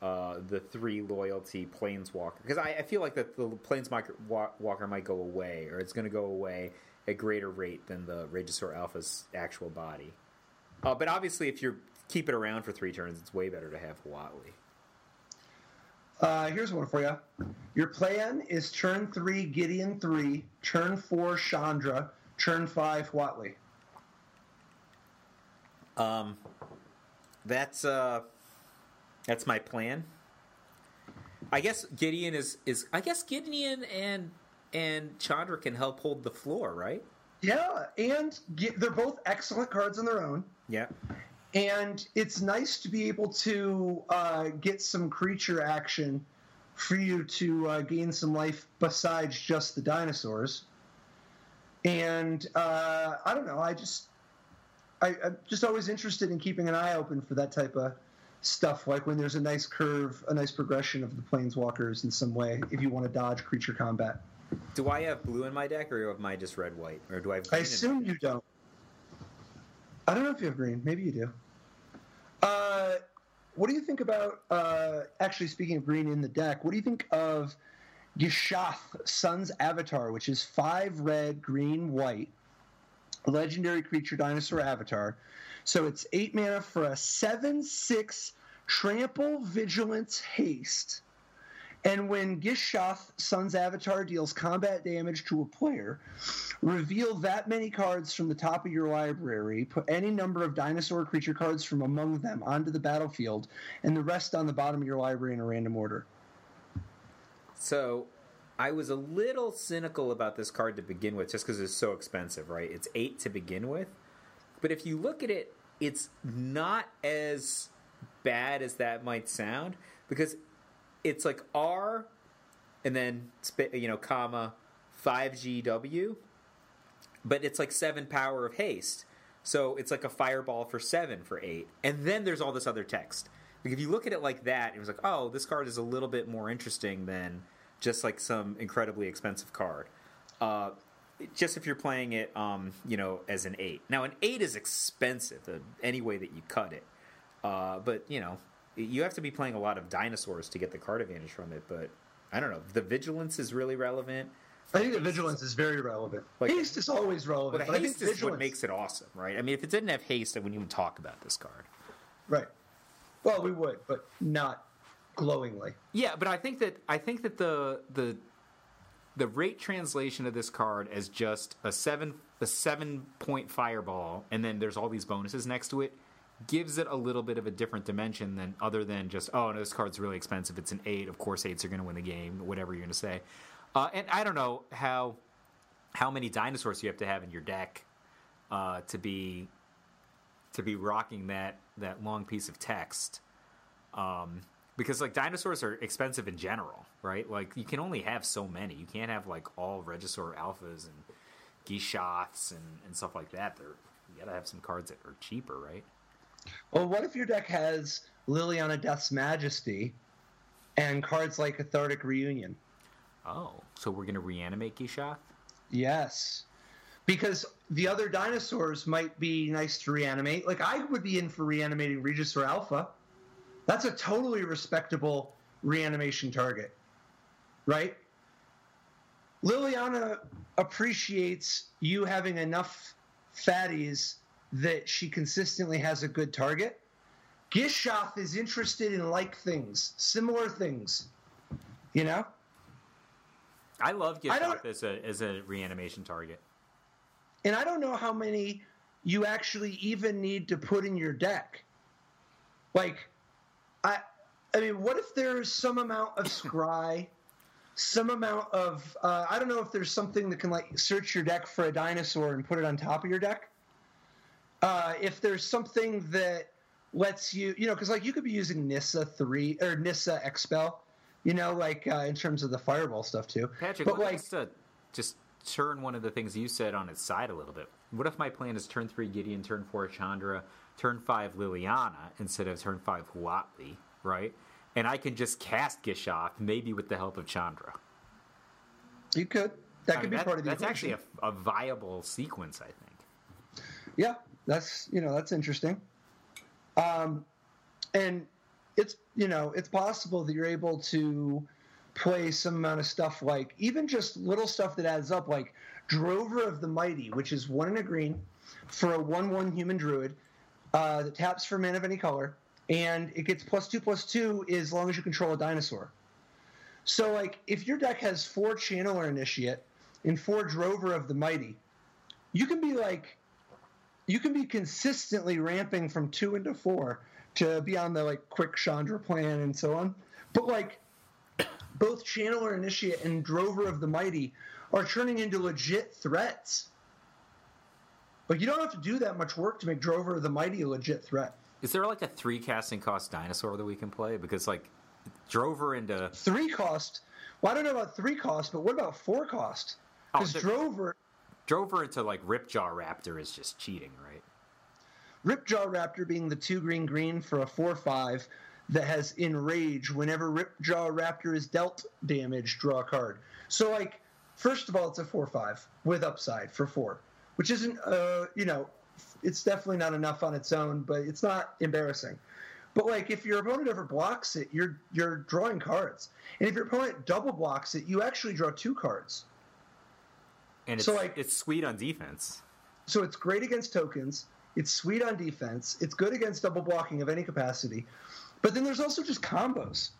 A: the 3 loyalty Planeswalker. Because I feel like that the Planeswalker might go away, or it's going to go away, at greater rate than the Regisaur Alpha's actual body. But obviously, if you keep it around for 3 turns, it's way better to have Huatli.
B: Here's one for you. Your plan is turn 3, Gideon 3, turn 4, Chandra, turn 5, Huatli.
A: That's my plan. I guess Gideon is I guess Gideon and Chandra can help hold the floor, right?
B: Yeah, and they're both excellent cards on their own.
A: Yeah.
B: And it's nice to be able to get some creature action for you to gain some life besides just the dinosaurs. And I don't know, I'm just always interested in keeping an eye open for that type of stuff, like when there's a nice curve, a nice progression of the Planeswalkers in some way, if you want to dodge creature combat.
A: Do I have blue in my deck, or am I just red-white? Or do I have
B: green? I assume you don't. I don't know if you have green. Maybe you do. What do you think about, actually speaking of green in the deck, what do you think of Gishath, Sun's Avatar, which is 5 red, green, white, legendary creature dinosaur avatar. So it's 8 mana for a 7/6 trample, vigilance, haste. And when Gishath, Sun's Avatar, deals combat damage to a player, reveal that many cards from the top of your library, put any number of dinosaur creature cards from among them onto the battlefield, and the rest on the bottom of your library in a random order.
A: So I was a little cynical about this card to begin with, just because it's so expensive, right? It's 8 to begin with. But if you look at it, it's not as bad as that might sound, because it's like R and then, comma, 5GW, but it's like 7 power of haste. So it's like a fireball for 7 for 8. And then there's all this other text. Like if you look at it like that, it was like, oh, this card is a little bit more interesting than just like some incredibly expensive card. Just if you're playing it, as an 8. Now, an 8 is expensive any way that you cut it. But, you have to be playing a lot of dinosaurs to get the card advantage from it. But, I don't know. The vigilance is really relevant.
B: I think the vigilance is very relevant. Like, haste is always relevant.
A: But haste is what makes it awesome, right? I mean, if it didn't have haste, I wouldn't even talk about this card.
B: Right. Well, we would, but not glowingly.
A: Yeah, but I think that the rate translation of this card as just a 7-point fireball, and then there's all these bonuses next to it, gives it a little bit of a different dimension than other than just, oh, no, this card's really expensive. It's an 8. Of course, 8s are going to win the game, whatever you're going to say. And I don't know how many dinosaurs you have to have in your deck to be rocking that long piece of text. Because, like, dinosaurs are expensive in general, right? Like, you can only have so many. You can't have, like, all Regisaur Alphas and Gishaths and stuff like that. You gotta have some cards that are cheaper, right?
B: Well, what if your deck has Liliana Death's Majesty and cards like Cathartic Reunion?
A: Oh, so we're gonna reanimate Gishath?
B: Yes. Because the other dinosaurs might be nice to reanimate. Like, I would be in for reanimating Regisaur Alpha. That's a totally respectable reanimation target, right? Liliana appreciates you having enough fatties that she consistently has a good target. Gishath is interested in like things, similar things,
A: I love Gishath as a reanimation target.
B: And I don't know how many you actually even need to put in your deck. Like, I mean, what if there's some amount of scry, some amount of, I don't know if there's something that can, like, search your deck for a dinosaur and put it on top of your deck. If there's something that lets you, because, like, you could be using Nissa 3, or Nissa Expel, in terms of the fireball stuff, too.
A: Patrick, but, like, to just turn one of the things you said on its side a little bit. What if my plan is turn 3 Gideon, turn 4 Chandra, turn 5 Liliana instead of turn 5 Huatli, right? And I can just cast Gishath, maybe with the help of Chandra.
B: You could. That could be part of the
A: equation. That's actually
B: a
A: viable sequence, I think.
B: Yeah, that's interesting. And it's possible that you're able to play some amount of stuff, like even just little stuff that adds up, like Drover of the Mighty, which is 1 and a green for a 1/1 human druid that taps for mana of any color, and it gets +2/+2 as long as you control a dinosaur. So, like, if your deck has 4 Channeler Initiate and 4 Drover of the Mighty, you can be consistently ramping from 2 into 4 to be on the, like, quick Chandra plan and so on. But, like, both Channeler Initiate and Drover of the Mighty are turning into legit threats. Like, you don't have to do that much work to make Drover of the Mighty a legit threat.
A: Is there like a 3 casting cost dinosaur that we can play? Because like Drover into
B: 3 cost. Well, I don't know about 3 cost, but what about 4 cost? Because Drover
A: into like Ripjaw Raptor is just cheating, right?
B: Ripjaw Raptor being the 2 green for a 4/5 that has Enrage. Whenever Ripjaw Raptor is dealt damage, draw a card. So, like, first of all, it's a 4/5 with upside for 4, which isn't, it's definitely not enough on its own, but it's not embarrassing. But, like, if your opponent ever blocks it, you're drawing cards. And if your opponent double blocks it, you actually draw 2 cards.
A: And it's sweet on defense.
B: So it's great against tokens. It's sweet on defense. It's good against double blocking of any capacity. But then there's also just combos,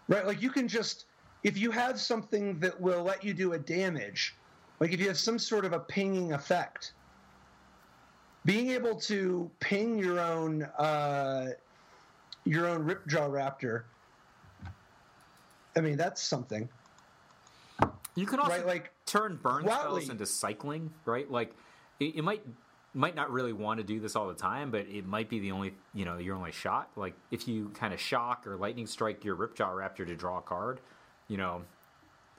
B: right? Like, you can just, if you have something that will let you do a damage, like if you have some sort of a pinging effect, being able to ping your own Ripjaw Raptor, I mean, that's something.
A: You can also
B: right? Like,
A: turn burn
B: Huatli
A: spells into cycling, right? Like, it might not really want to do this all the time, but it might be the only, your only shot. Like, if you kind of shock or lightning strike your Ripjaw Raptor to draw a card,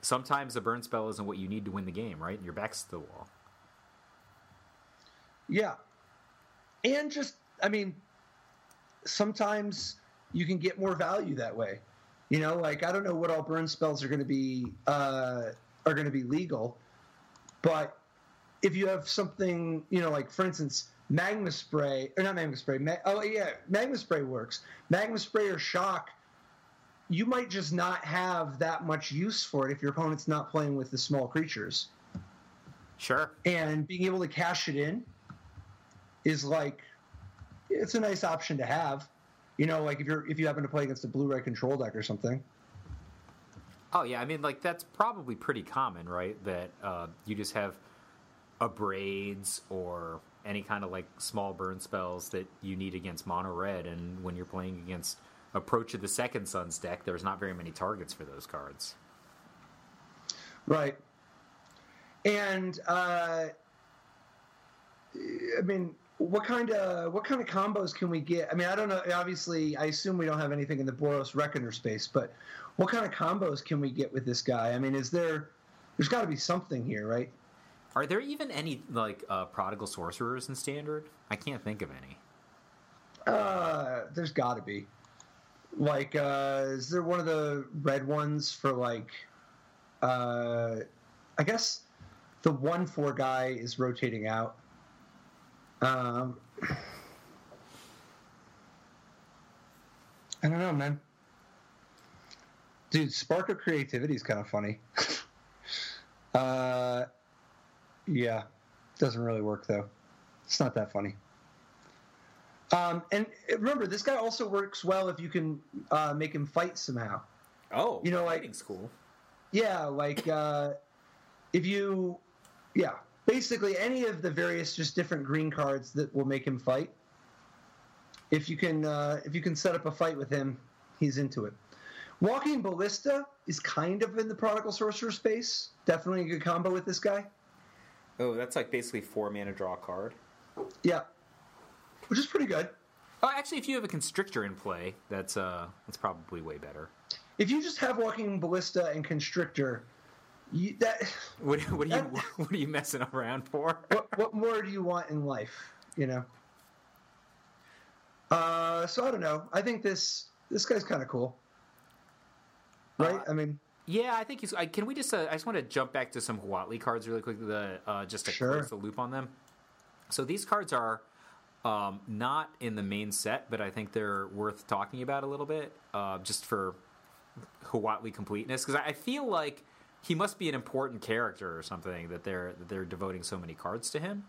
A: sometimes the burn spell isn't what you need to win the game, right? Your back's to the wall.
B: Yeah. And just, I mean, sometimes you can get more value that way. Like, I don't know what all burn spells are going to be legal, but if you have something, like, for instance, Magma Spray, or not Magma Spray, Magma Spray works. Magma Spray or Shock, you might just not have that much use for it if your opponent's not playing with the small creatures.
A: Sure.
B: And being able to cash it in is, like, it's a nice option to have. Like, if you happen to play against a blue-red control deck or something.
A: Oh, yeah, I mean, like, that's probably pretty common, right? That you just have Abrades or any kind of, like, small burn spells that you need against mono-red, and when you're playing against Approach of the Second Sun's deck, there's not very many targets for those cards.
B: Right. And, I mean, what kind of combos can we get? I mean, I don't know. Obviously, I assume we don't have anything in the Boros Reckoner space, but what kind of combos can we get with this guy? I mean, there's got to be something here, right?
A: Are there even any, like, Prodigal Sorcerers in Standard? I can't think of any.
B: There's got to be. Like, is there one of the red ones for, like, I guess the 1/4 guy is rotating out. I don't know, man. Dude, Spark of Creativity is kind of funny. Yeah, doesn't really work though. It's not that funny. And remember, this guy also works well if you can make him fight somehow.
A: Oh,
B: like,
A: fighting's cool.
B: Yeah, like basically any of the various just different green cards that will make him fight. If you can set up a fight with him, he's into it. Walking Ballista is kind of in the Prodigal Sorcerer space. Definitely a good combo with this guy.
A: Oh, that's like basically 4 mana draw a card.
B: Yeah, which is pretty good.
A: Oh, actually, if you have a Constrictor in play, that's probably way better.
B: If you just have Walking Ballista and Constrictor,
A: what are you messing around for?
B: What more do you want in life? So I don't know. I think this guy's kind of cool, right? I mean,
A: yeah, I think he's. Can we just? I just want to jump back to some Huatli cards really quickly, just to close the loop on them. So these cards are not in the main set, but I think they're worth talking about a little bit, just for Huatli completeness, because I feel like he must be an important character or something that they're devoting so many cards to him.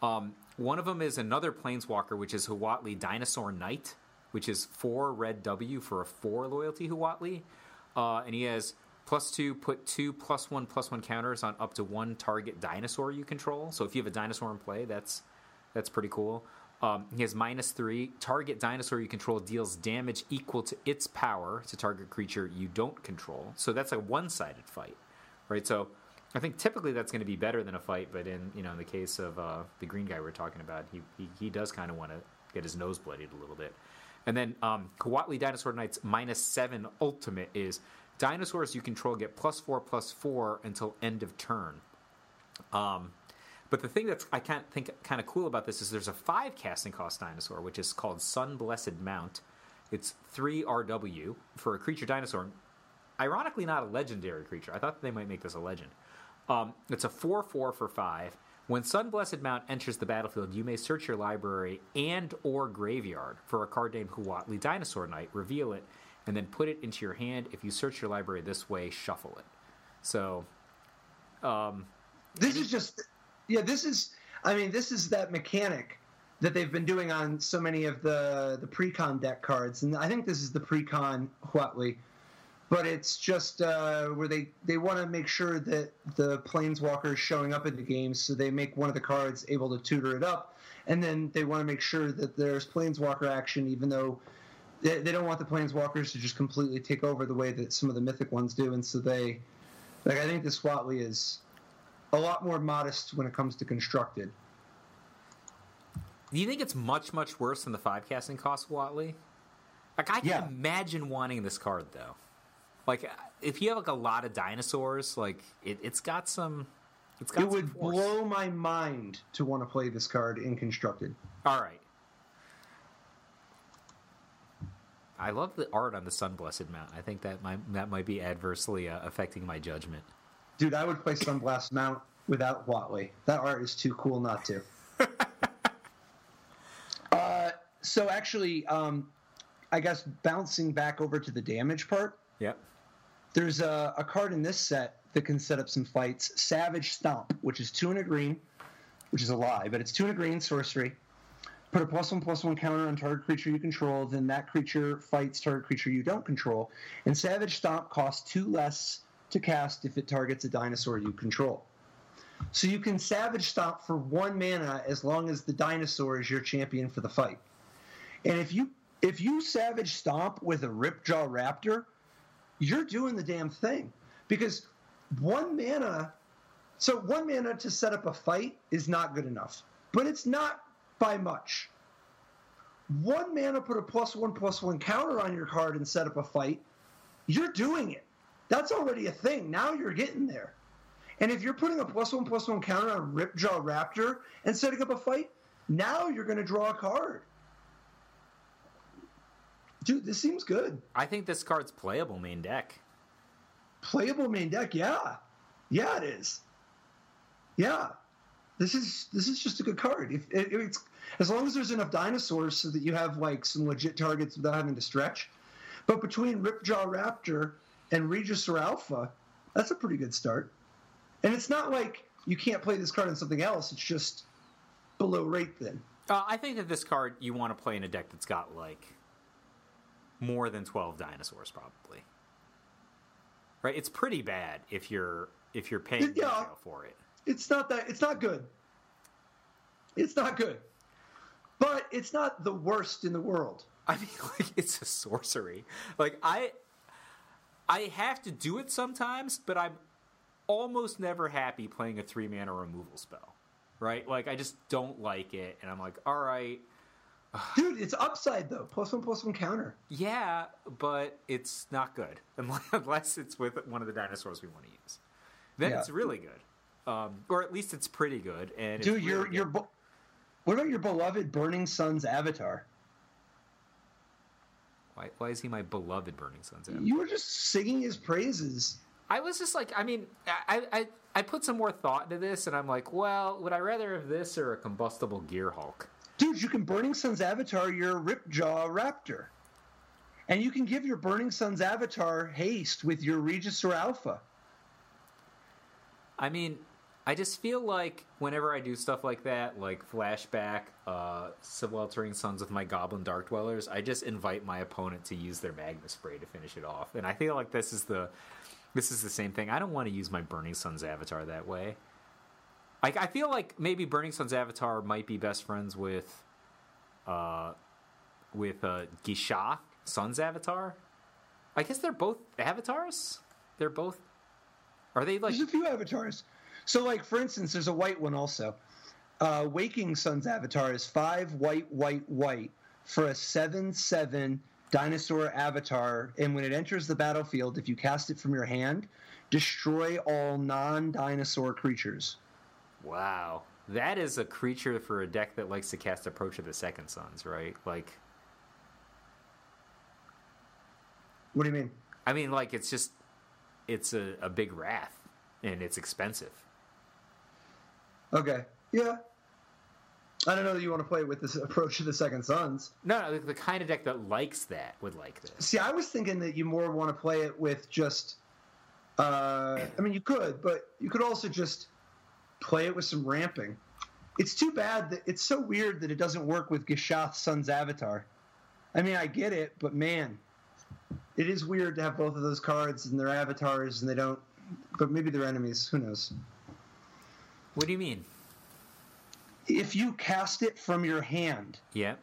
A: One of them is another Planeswalker, which is Huatli Dinosaur Knight, which is 4 red W for a 4 loyalty Huatli. And he has +2, put 2 +1/+1 counters on up to 1 target dinosaur you control. So if you have a dinosaur in play, that's pretty cool. He has -3. Target dinosaur you control deals damage equal to its power to target creature you don't control. So that's a one-sided fight, right? So I think typically that's going to be better than a fight, but in the case of the green guy we're talking about, he does kind of want to get his nose bloodied a little bit. And then Huatli Dinosaur Knight's -7 ultimate is dinosaurs you control get +4/+4 until end of turn. But the thing that's I can't think kind of cool about this is there's a 5 casting cost dinosaur, which is called Sun Blessed Mount. It's 3 RW for a creature dinosaur. Ironically, not a legendary creature. I thought they might make this a legend. It's a 4/4 for 5. When Sun Blessed Mount enters the battlefield, you may search your library and or graveyard for a card named Huatli Dinosaur Knight, reveal it, and then put it into your hand. If you search your library this way, shuffle it. So,
B: this is that mechanic that they've been doing on so many of the pre-con deck cards, and I think this is the pre-con Huatli. But it's just where they want to make sure that the Planeswalker is showing up in the game, so they make one of the cards able to tutor it up, and then they want to make sure that there's Planeswalker action, even though they don't want the Planeswalkers to just completely take over the way that some of the Mythic ones do, and so I think this Huatli is a lot more modest when it comes to constructed.
A: Do you think it's much, much worse than the 5 casting cost Huatli? Like, I can imagine wanting this card, though. Like, if you have a lot of dinosaurs, like it's got some. It
B: would blow my mind to want to play this card in constructed.
A: All right. I love the art on the Sun Blessed Mount. I think that might be adversely affecting my judgment.
B: Dude, I would play Sun Blast Mount without Huatli. That art is too cool not to. So actually, I guess bouncing back over to the damage part.
A: Yep.
B: There's a card in this set that can set up some fights. Savage Stomp, which is 2 and a green, which is a lie, but it's 2 and a green sorcery. Put a +1/+1 counter on target creature you control, then that creature fights target creature you don't control. And Savage Stomp costs 2 less to cast if it targets a dinosaur you control. So you can Savage Stomp for 1 mana as long as the dinosaur is your champion for the fight. And if you Savage Stomp with a Ripjaw Raptor, you're doing the damn thing. Because 1 mana to set up a fight is not good enough. But it's not by much. 1 mana, put a +1/+1 counter on your card and set up a fight, you're doing it. That's already a thing. Now you're getting there. And if you're putting a +1/+1 counter on Ripjaw Raptor and setting up a fight, now you're going to draw a card. Dude, this seems good.
A: I think this card's playable main deck.
B: Playable main deck, yeah. Yeah, it is. Yeah. This is just a good card. It's as long as there's enough dinosaurs so that you have some legit targets without having to stretch. But between Ripjaw Raptor and Regisaur Alpha, that's a pretty good start. And it's not like you can't play this card on something else. It's just below rate then.
A: I think that this card you want to play in a deck that's got more than 12 dinosaurs, probably. Right? It's pretty bad if you're paying retail for it.
B: It's not good. It's not good. But it's not the worst in the world.
A: I mean, it's a sorcery. I have to do it sometimes, but I'm almost never happy playing a 3-mana removal spell. Right? I just don't like it, and I'm like, all right.
B: Dude, it's upside, though. +1/+1 counter.
A: Yeah, but it's not good. Unless it's with one of the dinosaurs we want to use. Then it's really good. Or at least it's pretty good. And
B: dude, what about your beloved Burning Sun's Avatar?
A: Why is he my beloved Burning Sun's Avatar?
B: You were just singing his praises.
A: I was just I put some more thought into this, and I'm like, well, would I rather have this or a combustible Gear Hulk?
B: Dude, you can Burning Sun's Avatar your Ripjaw Raptor. And you can give your Burning Sun's Avatar haste with your Regisaur Alpha.
A: I mean, I just feel like whenever I do stuff like that, like flashback, Subaltering Sons with my Goblin Dark Dwellers, I just invite my opponent to use their Magma Spray to finish it off. And I feel like this is the same thing. I don't want to use my Burning Suns avatar that way. I feel like maybe Burning Suns avatar might be best friends with Gishath Sun's avatar. I guess they're both avatars. They're both. Are they like?
B: There's a few avatars. So, like for instance, there's a white one also. Waking Sun's avatar is 5 white, white, white for a 7/7 dinosaur avatar, and when it enters the battlefield, if you cast it from your hand, destroy all non-dinosaur creatures.
A: Wow, that is a creature for a deck that likes to cast Approach of the Second Sons, right? Like,
B: what do you mean?
A: I mean, like it's a big wrath, and it's expensive.
B: Okay, yeah. I don't know that you want to play with this Approach to the Second Sons.
A: No, the kind of deck that likes that would like this.
B: See, I was thinking that you more want to play it with just. I mean, you could, but you could also just play it with some ramping. It's too bad that it's so weird that it doesn't work with Gishath Sun's avatar. I mean, I get it, but man, it is weird to have both of those cards and their avatars, and they don't. But maybe they're enemies. Who knows?
A: What do you mean?
B: If you cast it from your hand,
A: yeah,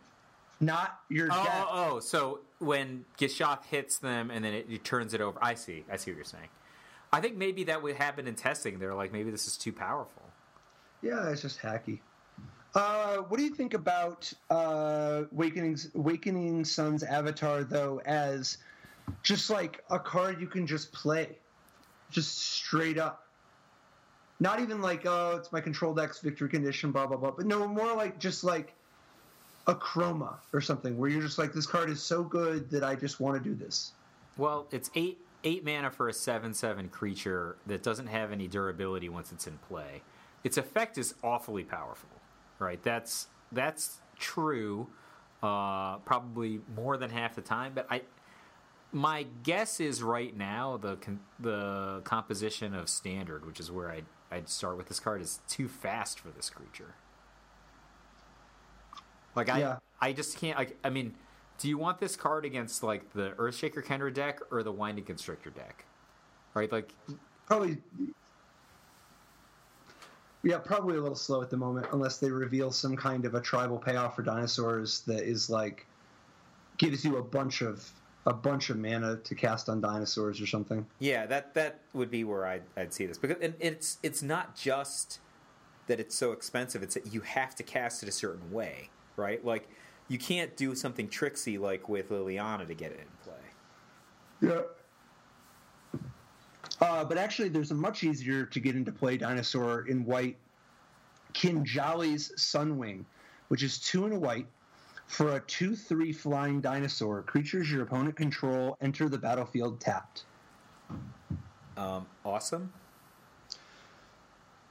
B: not your deck.
A: Oh, so when Gishath hits them and then it turns it over. I see what you're saying. I think maybe that would happen in testing. They're like, maybe this is too powerful.
B: Yeah, it's just hacky. What do you think about Wakening Sun's avatar, though, as just like a card you can just play? Just straight up. Not even like, oh, it's my control deck's victory condition, blah, blah, blah. But no, more like just like a chroma or something where you're just like, this card is so good that I just want to do this.
A: Well, it's 8 mana for a 7/7 creature that doesn't have any durability once it's in play. Its effect is awfully powerful, right? That's true, probably more than half the time. But my guess is right now the composition of Standard, which is where I'd start with this card, is too fast for this creature. Like I just can't. I mean, do you want this card against like the Earthshaker Kendra deck or the Winding Constrictor deck? Right, like
B: probably. Yeah, probably a little slow at the moment, unless they reveal some kind of a tribal payoff for dinosaurs that is like gives you a bunch of mana to cast on dinosaurs or something.
A: Yeah, that would be where I'd see this, because it's not just that it's so expensive; it's that you have to cast it a certain way, right? Like you can't do something tricksy like with Liliana to get it in play.
B: Yeah. But actually, there's a much easier to get into play dinosaur in white, Kinjali's Sunwing, which is 2 and a white for a 2/3 flying dinosaur. Creatures your opponent control enter the battlefield tapped.
A: Awesome.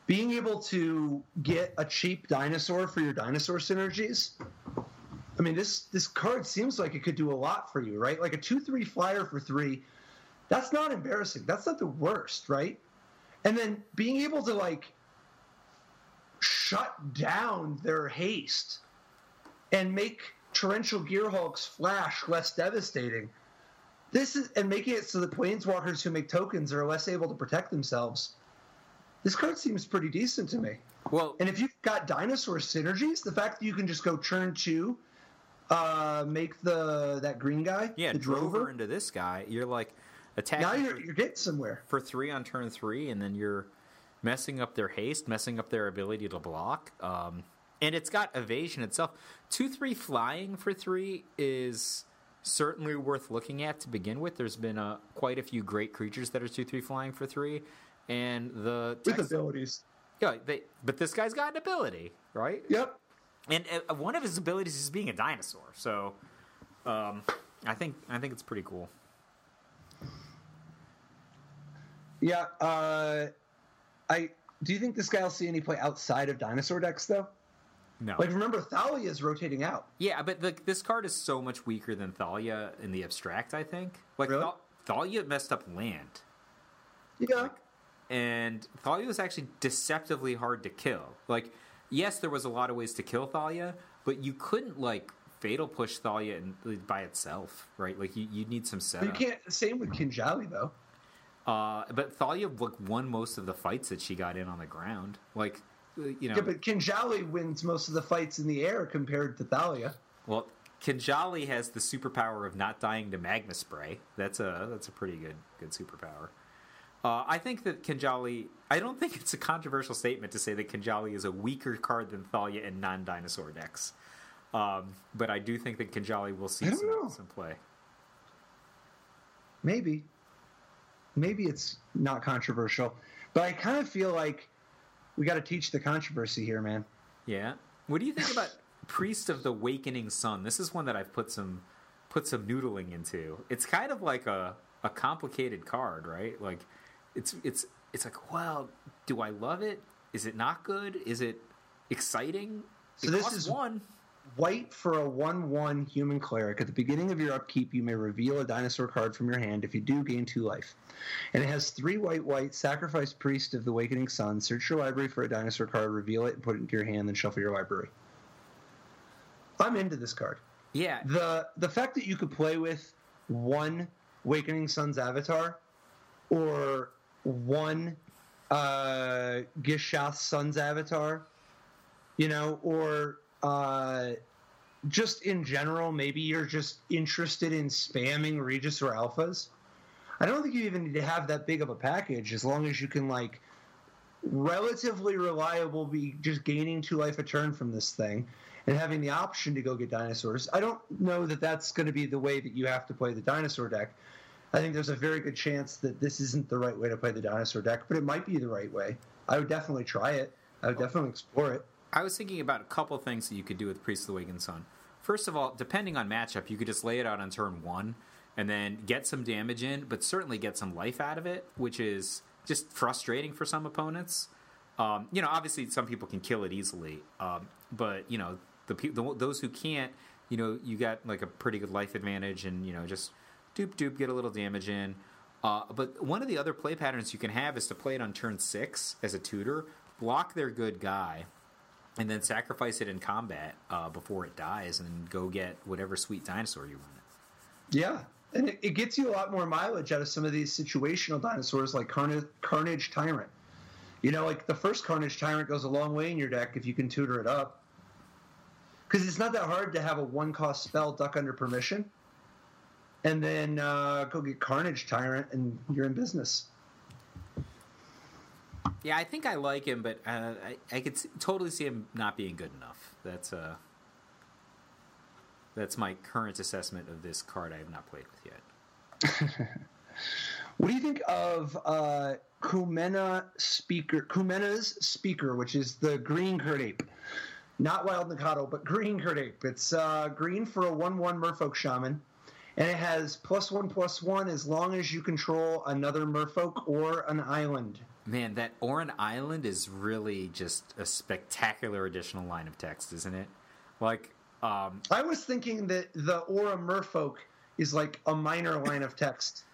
B: Being able to get a cheap dinosaur for your dinosaur synergies. I mean, this card seems like it could do a lot for you, right? Like a 2/3 flyer for 3. That's not embarrassing. That's not the worst, right? And then being able to, like, shut down their haste and make Torrential Gearhulk's flash less devastating. And making it so that planeswalkers who make tokens are less able to protect themselves. This card seems pretty decent to me.
A: Well,
B: and if you've got dinosaur synergies, the fact that you can just go turn 2, make that green guy,
A: the drover into this guy, you're like attacking.
B: Now you're getting somewhere
A: for 3 on turn 3, and then you're messing up their haste, messing up their ability to block. And it's got evasion itself. 2/3 flying for 3 is certainly worth looking at to begin with. There's been quite a few great creatures that are 2/3 flying for 3, and with
B: abilities.
A: Yeah, but this guy's got an ability, right?
B: Yep.
A: And one of his abilities is being a dinosaur. So, I think it's pretty cool.
B: Yeah. Do you think this guy will see any play outside of dinosaur decks though?
A: No.
B: Like, remember, Thalia is rotating out.
A: Yeah, but this card is so much weaker than Thalia in the abstract, I think. Like,
B: really?
A: Thalia messed up land.
B: Yeah.
A: and Thalia was actually deceptively hard to kill. Like, yes, there was a lot of ways to kill Thalia, but you couldn't, like, fatal push Thalia by itself, right? Like, you need some setup.
B: But you can't. Same with Kinjali, though.
A: But Thalia, like, won most of the fights that she got in on the ground. Like, you know.
B: Yeah, but Kinjali wins most of the fights in the air compared to Thalia.
A: Well, Kinjali has the superpower of not dying to magma spray. That's a pretty good superpower. I think that Kinjali... I don't think it's a controversial statement to say that Kinjali is a weaker card than Thalia in non-dinosaur decks. But I do think that Kinjali will see some play.
B: Maybe it's not controversial. But I kind of feel like we got to teach the controversy here, man.
A: Yeah. What do you think about Priest of the Wakening Sun? This is one that I've put some noodling into. It's kind of like a complicated card, right? Like, it's like, well, do I love it? Is it not good? Is it exciting?
B: So this is one white for a 1/1 human cleric. At the beginning of your upkeep, you may reveal a dinosaur card from your hand. If you do, gain 2 life. And it has 3 white, sacrifice Priest of the Wakening Sun, search your library for a dinosaur card, reveal it, and put it into your hand, then shuffle your library. I'm into this card.
A: Yeah.
B: The fact that you could play with 1 Wakening Sun's avatar or 1 Gishath's Sun's avatar, you know, or just in general, maybe you're just interested in spamming Regisaur Alphas. I don't think you even need to have that big of a package as long as you can, like, relatively reliable be just gaining 2 life a turn from this thing and having the option to go get dinosaurs. I don't know that that's going to be the way that you have to play the dinosaur deck. I think there's a very good chance that this isn't the right way to play the dinosaur deck, but it might be the right way. I would definitely try it. I would definitely explore it.
A: I was thinking about a couple things that you could do with Priest of the Wakening Sun. First of all, depending on matchup, you could just lay it out on turn 1 and then get some damage in, but certainly get some life out of it, which is just frustrating for some opponents. You know, obviously some people can kill it easily, but, you know, those who can't, you know, you got like a pretty good life advantage and, you know, just doop, get a little damage in. But one of the other play patterns you can have is to play it on turn 6 as a tutor, block their good guy, and then sacrifice it in combat before it dies, and then go get whatever sweet dinosaur you want.
B: Yeah, and it gets you a lot more mileage out of some of these situational dinosaurs like Carnage Tyrant. You know, like the first Carnage Tyrant goes a long way in your deck if you can tutor it up. Because it's not that hard to have a 1-cost spell duck under permission, and then go get Carnage Tyrant, and you're in business.
A: Yeah, I think I like him, but I could totally see him not being good enough. That's my current assessment of this card I have not played with yet.
B: What do you think of Kumena's Speaker, which is the green Kurt Ape? Not Wild Nikado, but green Kurt Ape. It's green for a 1/1 Merfolk Shaman, and it has +1/+1 as long as you control another Merfolk or an island.
A: Man, that Oran Island is really just a spectacular additional line of text, isn't it? Like,
B: I was thinking that the Aura Merfolk is like a minor line of text.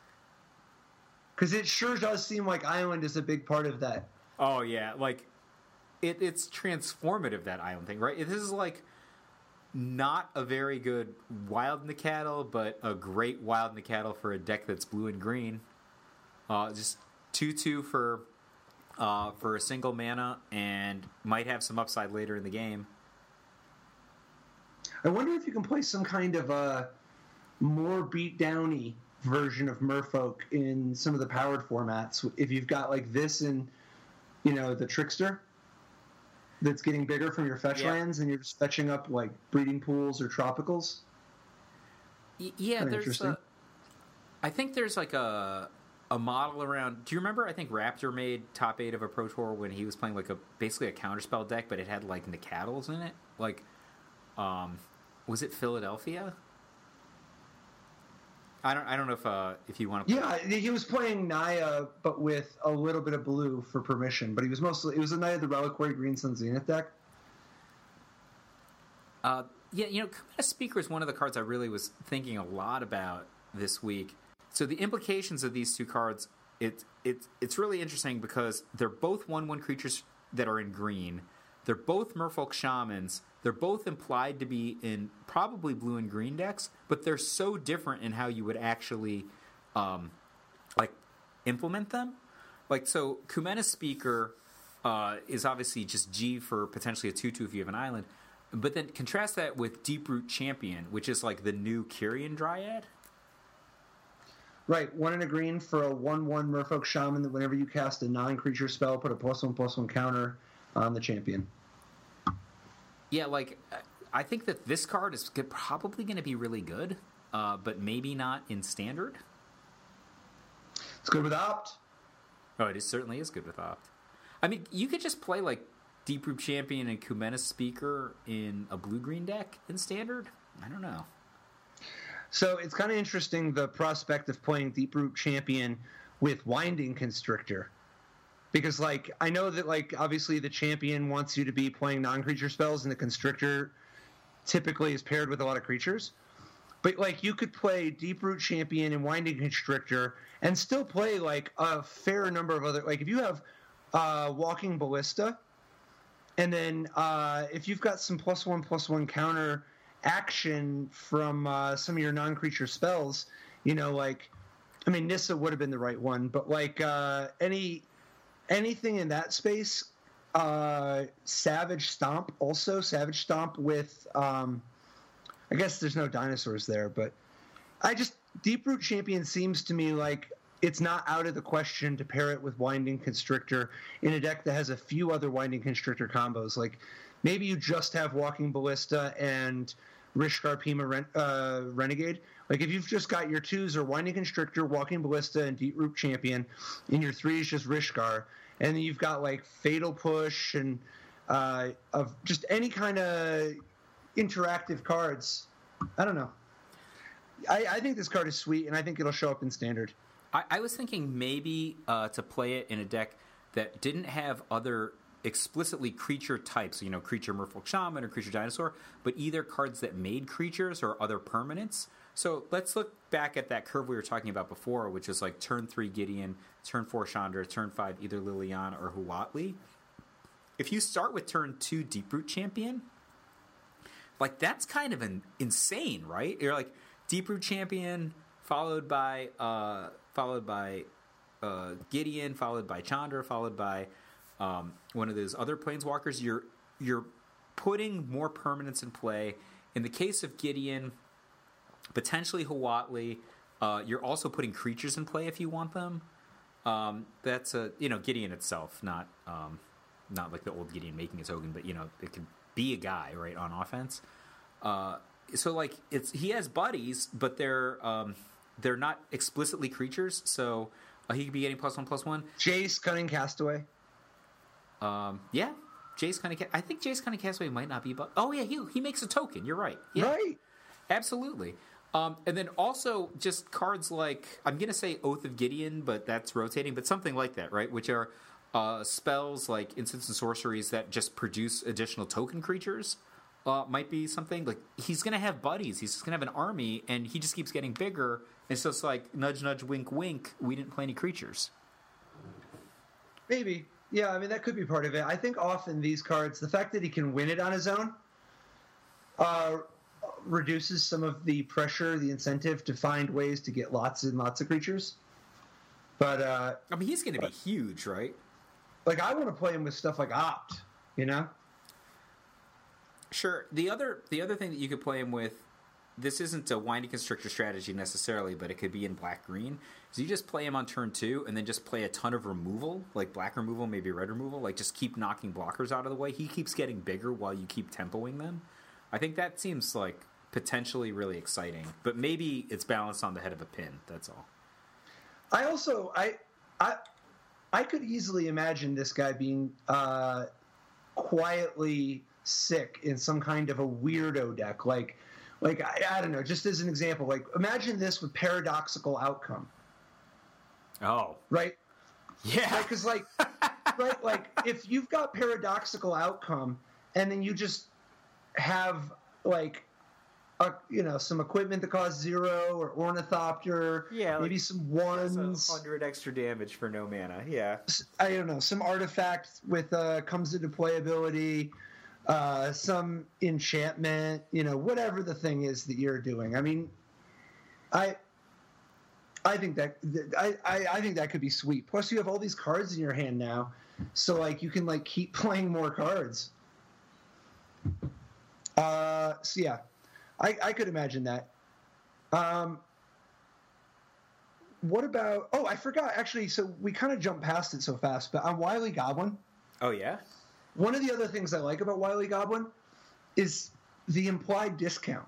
B: Because it sure does seem like island is a big part of that.
A: Oh, yeah. Like, it's transformative, that island thing, right? This is like not a very good Wild Nikado, but a great Wild Nikado for a deck that's blue and green. Just 2/2 for a single mana, and might have some upside later in the game.
B: I wonder if you can play some kind of a more beat-downy version of Merfolk in some of the powered formats. If you've got like this in, you know, the Trickster that's getting bigger from your fetch lands, and you're just fetching up like breeding pools or tropicals.
A: Yeah, I think there's like a model around. Do you remember? I think Raptor made top 8 of a Pro Tour when he was playing like basically a counterspell deck, but it had like Nikadals in it. Like, was it Philadelphia? I don't know if you want to.
B: Yeah, he was playing Naya, but with a little bit of blue for permission. But it was a Naya the Reliquary Green Sun Zenith deck.
A: Yeah, you know, Kumena Speaker is one of the cards I really was thinking a lot about this week. So the implications of these two cards it's really interesting because they're both 1/1 creatures that are in green. They're both Merfolk Shamans. They're both implied to be in probably blue and green decks, but they're so different in how you would actually implement them. Like, so Kumena Speaker is obviously just G for potentially a 2/2 if you have an island. But then contrast that with Deeproot Champion, which is like the new Kyrian Dryad.
B: Right, 1 and a green for a 1/1 Merfolk Shaman that whenever you cast a non-creature spell, put a +1/+1 counter on the champion.
A: Yeah, like, I think that this card is probably going to be really good, but maybe not in Standard.
B: It's good with Opt.
A: Oh, it certainly is good with Opt. I mean, you could just play, like, Deeproot Champion and Kumena Speaker in a blue-green deck in Standard? I don't know.
B: So it's kind of interesting, the prospect of playing Deeproot Champion with Winding Constrictor. Because, like, I know that, like, obviously the Champion wants you to be playing non-creature spells, and the Constrictor typically is paired with a lot of creatures. But, like, you could play Deeproot Champion and Winding Constrictor and still play, like, a fair number of other... Like, if you have Walking Ballista, and then if you've got some +1/+1 counter action from some of your non-creature spells, you know, like, I mean, Nissa would have been the right one, but, like, anything in that space, Savage Stomp also, Savage Stomp with, I guess there's no dinosaurs there, but Deeproot Champion seems to me like it's not out of the question to pair it with Winding Constrictor in a deck that has a few other Winding Constrictor combos. Like, maybe you just have Walking Ballista and Rishkar Pima Renegade. Like, if you've just got your 2s are Winding Constrictor, Walking Ballista, and Deeproot Champion, and your 3 is just Rishkar, and then you've got, like, Fatal Push and of just any kind of interactive cards. I don't know. I think this card is sweet, and I think it'll show up in Standard.
A: I was thinking maybe to play it in a deck that didn't have other explicitly creature types, you know, creature Merfolk Shaman or creature Dinosaur, but either cards that made creatures or other permanents. So let's look back at that curve we were talking about before, which is like turn 3 Gideon, turn 4 Chandra, turn 5 either Liliana or Huatli. If you start with turn 2 Deeproot Champion, like, that's kind of insane, right? You're like Deeproot Champion followed by Gideon, followed by Chandra, followed by one of those other planeswalkers. You're putting more permanents in play. In the case of Gideon, potentially Huatli, you're also putting creatures in play if you want them. That's Gideon itself, not like the old Gideon making a token, but, you know, it could be a guy, right, on offense. So, like, he has buddies, but they're not explicitly creatures, so he could be getting +1/+1.
B: Jace, Cunning Castaway.
A: Yeah, Jace Cunning. I think Jace Cunning Castaway might not be, but oh yeah, he makes a token. You're right. Yeah,
B: right.
A: Absolutely. And then also just cards like, I'm gonna say Oath of Gideon, but that's rotating, but something like that, right? Which are spells like instants and sorceries that just produce additional token creatures. Might be something like he's gonna have buddies. He's just gonna have an army, and he just keeps getting bigger. It's just like nudge, nudge, wink, wink. We didn't play any creatures.
B: Maybe, yeah. I mean, that could be part of it. I think often these cards, the fact that he can win it on his own, reduces some of the pressure, the incentive to find ways to get lots and lots of creatures. But
A: I mean, he's gonna be huge, right?
B: Like, I want to play him with stuff like Opt, you know.
A: Sure. The other thing that you could play him with, this isn't a Winding Constrictor strategy necessarily, but it could be in black-green, is you just play him on turn 2 and then just play a ton of removal, like black removal, maybe red removal, like just keep knocking blockers out of the way. He keeps getting bigger while you keep tempoing them. I think that seems like potentially really exciting, but maybe it's balanced on the head of a pin, that's all.
B: I also, I could easily imagine this guy being quietly sick in some kind of a weirdo deck, like I don't know, just as an example, like imagine this with Paradoxical Outcome.
A: Oh,
B: right,
A: yeah,
B: because like right, like if you've got Paradoxical Outcome and then you just have like some equipment that costs 0 or ornithopter.
A: Yeah,
B: maybe some ones.
A: 100 extra damage for no mana. Yeah.
B: I don't know, some artifact with comes into playability, some enchantment, whatever the thing is that you're doing. I mean, I think that I think that could be sweet. Plus, you have all these cards in your hand now, so like you can like keep playing more cards. So yeah, I could imagine that. What about? Oh, I forgot actually. So we kind of jumped past it so fast, but on Wily Goblin.
A: Oh yeah.
B: One of the other things I like about Wily Goblin is the implied discount.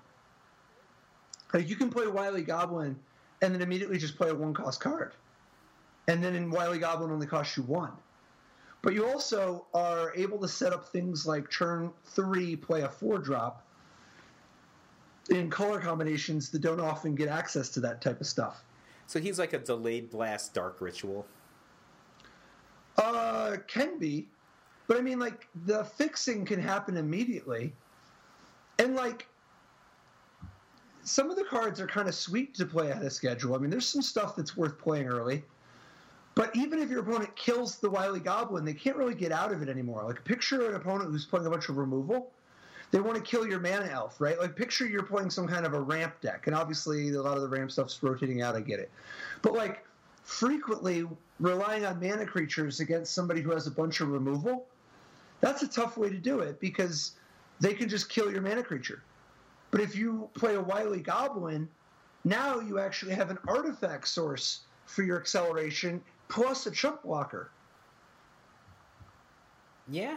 B: Like you can play Wily Goblin and then immediately just play a 1-cost card, and then in Wily Goblin only costs you 1. But you also are able to set up things like turn 3, play a 4-drop in color combinations that don't often get access to that type of stuff.
A: So he's like a delayed blast dark ritual.
B: Can be. But I mean, like, the fixing can happen immediately. And, like, some of the cards are kind of sweet to play ahead of schedule. I mean, there's some stuff that's worth playing early. But even if your opponent kills the Wily Goblin, they can't really get out of it anymore. Like, picture an opponent who's playing a bunch of removal. They want to kill your mana elf, right? Like, picture you're playing some kind of a ramp deck. And obviously, a lot of the ramp stuff's rotating out, I get it. But, like, frequently relying on mana creatures against somebody who has a bunch of removal, that's a tough way to do it because they can just kill your mana creature. But if you play a Wily Goblin, now you actually have an artifact source for your acceleration plus a chump blocker.
A: Yeah.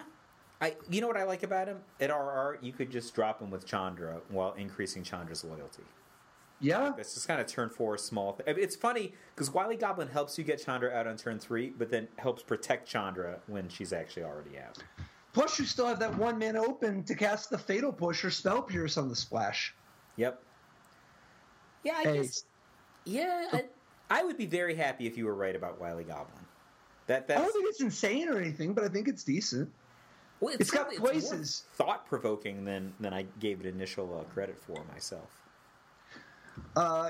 A: You know what I like about him? At RR, you could just drop him with Chandra while increasing Chandra's loyalty.
B: Yeah.
A: It's just kind of turn 4 small thing. I mean, it's funny because Wily Goblin helps you get Chandra out on turn 3, but then helps protect Chandra when she's actually already out.
B: Plus, you still have that 1 mana open to cast the Fatal Push or Spell Pierce on the splash.
A: Yep. Yeah, I guess. Yeah, I would be very happy if you were right about Wily Goblin. That's,
B: I don't think it's insane or anything, but I think it's decent.
A: Well,
B: it's got places.
A: More thought-provoking than I gave it initial credit for myself.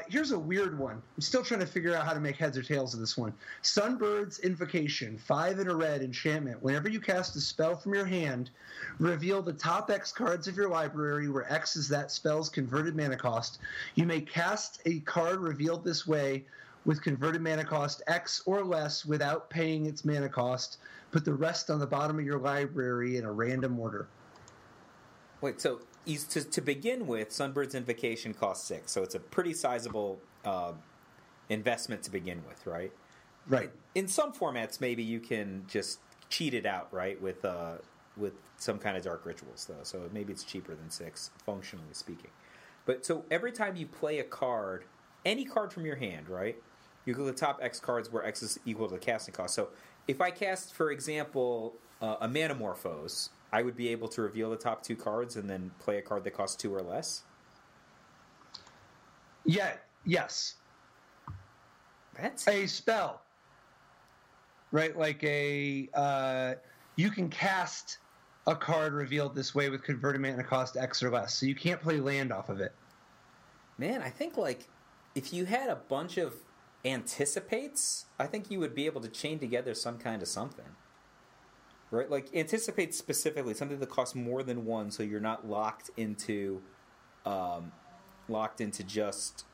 B: Here's a weird one. I'm still trying to figure out how to make heads or tails of this one. Sunbird's Invocation, 5 and a red enchantment. Whenever you cast a spell from your hand, reveal the top X cards of your library, where X is that spell's converted mana cost. You may cast a card revealed this way with converted mana cost X or less without paying its mana cost. Put the rest on the bottom of your library in a random order.
A: Wait, so to begin with, Sunbird's Invocation costs 6, so it's a pretty sizable investment to begin with, right?
B: Right.
A: In some formats, maybe you can just cheat it out, right, with some kind of dark rituals, though. So maybe it's cheaper than 6, functionally speaking. But so every time you play a card, any card from your hand, right, you go to the top X cards where X is equal to the casting cost. So if I cast, for example, a Manamorphose, I would be able to reveal the top 2 cards and then play a card that costs 2 or less?
B: Yeah, yes.
A: That's
B: a spell. Right, like you can cast a card revealed this way with converted mana cost X or less, so you can't play land off of it.
A: Man, I think, like, if you had a bunch of anticipates, I think you would be able to chain together some kind of something. Right, like anticipate specifically something that costs more than 1, so you're not locked into just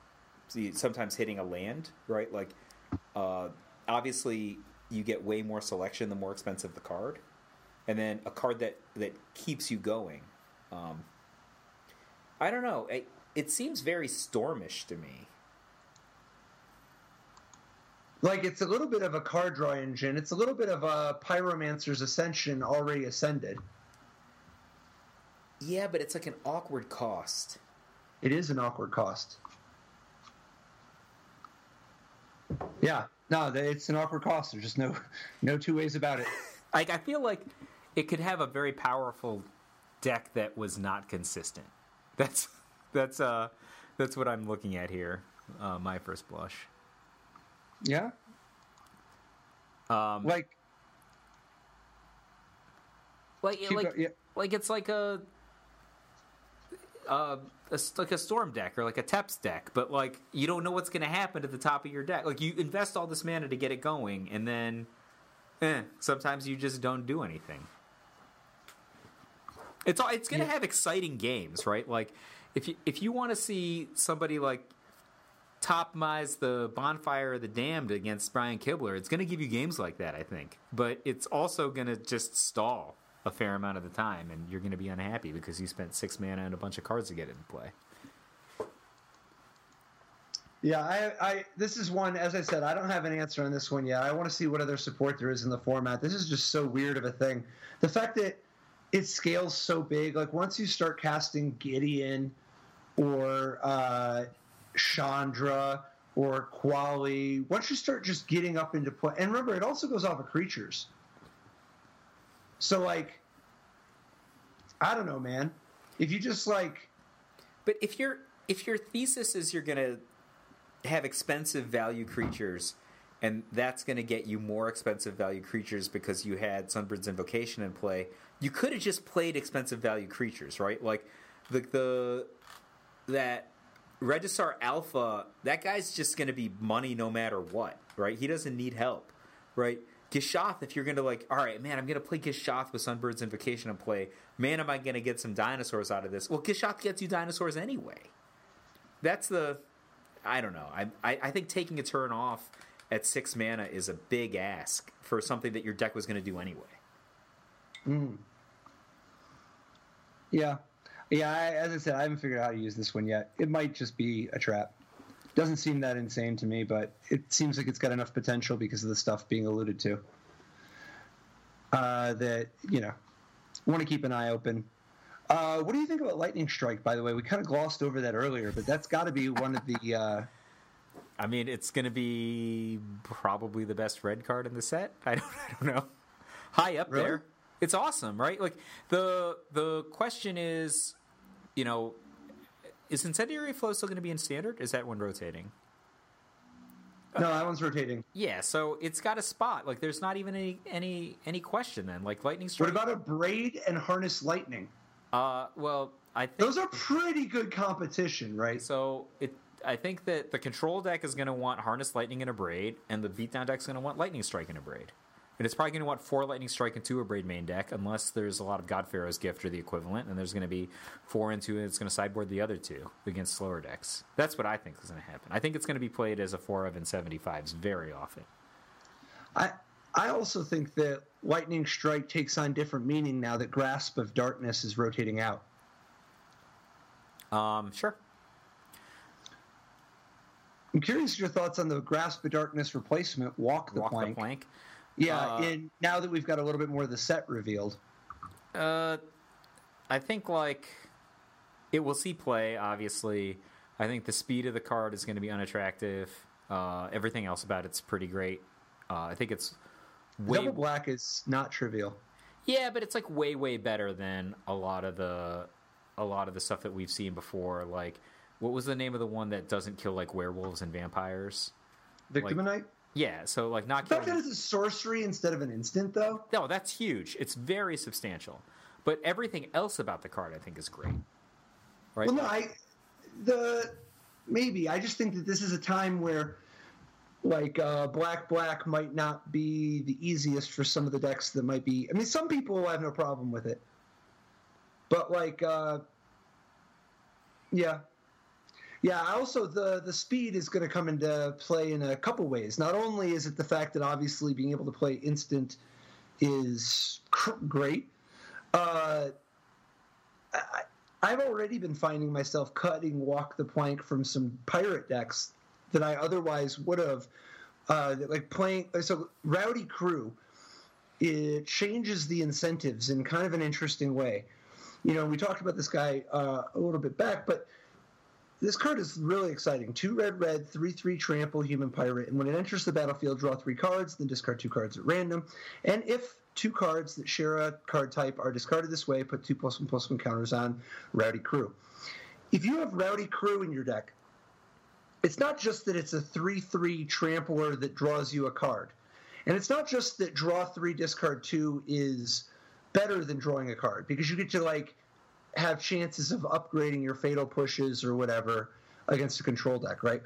A: sometimes hitting a land. Right, like obviously you get way more selection the more expensive the card, and then a card that keeps you going. I don't know. It seems very Stormish to me.
B: Like, it's a little bit of a card draw engine. It's a little bit of a Pyromancer's Ascension already ascended.
A: Yeah, but it's like an awkward cost.
B: It is an awkward cost. Yeah. No, it's an awkward cost. There's just no two ways about it.
A: I feel like it could have a very powerful deck that was not consistent. That's what I'm looking at here. My first blush.
B: Yeah. Like it's like
A: like a storm deck or like a Teps deck, but like you don't know what's going to happen at the top of your deck. Like you invest all this mana to get it going, and then sometimes you just don't do anything. It's going to have exciting games, right? Like if you want to see somebody like top-mize the Bonfire of the Damned against Brian Kibler, it's going to give you games like that, I think. But it's also going to just stall a fair amount of the time, and you're going to be unhappy because you spent 6 mana and a bunch of cards to get it in play.
B: Yeah, I this is one, as I said, I don't have an answer on this one yet. I want to see what other support there is in the format. This is just so weird of a thing. The fact that it scales so big, like once you start casting Gideon or Chandra or Quali, once you start just getting up into play, and remember, it also goes off of creatures. So, like, I don't know, man. If you just, like...
A: But if your thesis is you're going to have expensive value creatures, and that's going to get you more expensive value creatures because you had Sunbird's Invocation in play, you could have just played expensive value creatures, right? Like, that Regisaur Alpha, that guy's just going to be money no matter what, right? He doesn't need help, right? Gishoth, if you're going to like, all right, man, I'm going to play Gishoth with Sunbird's Invocation and play, man, am I going to get some dinosaurs out of this? Well, Gishoth gets you dinosaurs anyway. That's I don't know. I think taking a turn off at 6 mana is a big ask for something that your deck was going to do anyway.
B: Yeah. Yeah, as I said, I haven't figured out how to use this one yet. It might just be a trap. Doesn't seem that insane to me, but it seems like it's got enough potential because of the stuff being alluded to. That, want to keep an eye open. What do you think about Lightning Strike, by the way? We kind of glossed over that earlier, but that's got to be one of the...
A: I mean, it's going to be probably the best red card in the set. I don't know. High up
B: really?
A: There. It's awesome, right? Like, the question is, is Incendiary Flow still going to be in Standard? Is that one rotating?
B: No, that one's rotating.
A: Yeah, so it's got a spot. Like, there's not even any question then. Like, Lightning Strike...
B: What about a Braid and Harness Lightning?
A: Well, I think...
B: Those are pretty good competition, right?
A: So, I think that the Control deck is going to want Harness Lightning and a Braid, and the Beatdown deck is going to want Lightning Strike and a Braid. And it's probably going to want 4 Lightning Strike and 2 a Braid main deck, unless there's a lot of God Pharaoh's Gift or the equivalent, and there's going to be 4 and 2, and it's going to sideboard the other 2 against slower decks. That's what I think is going to happen. I think it's going to be played as a 4 of and 75s very often.
B: I also think that Lightning Strike takes on different meaning now that Grasp of Darkness is rotating out.
A: Sure.
B: I'm curious your thoughts on the Grasp of Darkness replacement, Walk the Plank. Yeah, and now that we've got a little bit more of the set revealed.
A: I think, like, it will see play, obviously. I think the speed of the card is going to be unattractive. Everything else about it's pretty great. I think it's
B: Double black is not trivial.
A: Yeah, but it's, like, way better than a lot of the stuff that we've seen before. Like, what was the name of the one that doesn't kill, like, werewolves and vampires?
B: Victimonite?
A: Yeah, so, like, not
B: killing... The fact that it's a sorcery instead of an instant, though?
A: No, that's huge. It's very substantial. But everything else about the card, I think, is great. Right?
B: Well, no, maybe. I just think that this is a time where, like, black might not be the easiest for some of the decks that might be... I mean, some people will have no problem with it. But, like, yeah. Yeah, also the speed is going to come into play in a couple ways. Not only is it the fact that obviously being able to play instant is great. I've already been finding myself cutting Walk the Plank from some pirate decks that I otherwise would have, like playing. So Rowdy Crew, it changes the incentives in kind of an interesting way. We talked about this guy a little bit back, but this card is really exciting. 2 red, 3/3 trample human pirate, and when it enters the battlefield, draw 3 cards, then discard 2 cards at random. And if 2 cards that share a card type are discarded this way, put 2+1/+1 counters on Rowdy Crew. If you have Rowdy Crew in your deck, it's not just that it's a 3/3 trampler that draws you a card. And it's not just that draw 3, discard 2 is better than drawing a card, because you get to, like, have chances of upgrading your fatal pushes or whatever against a control deck, right?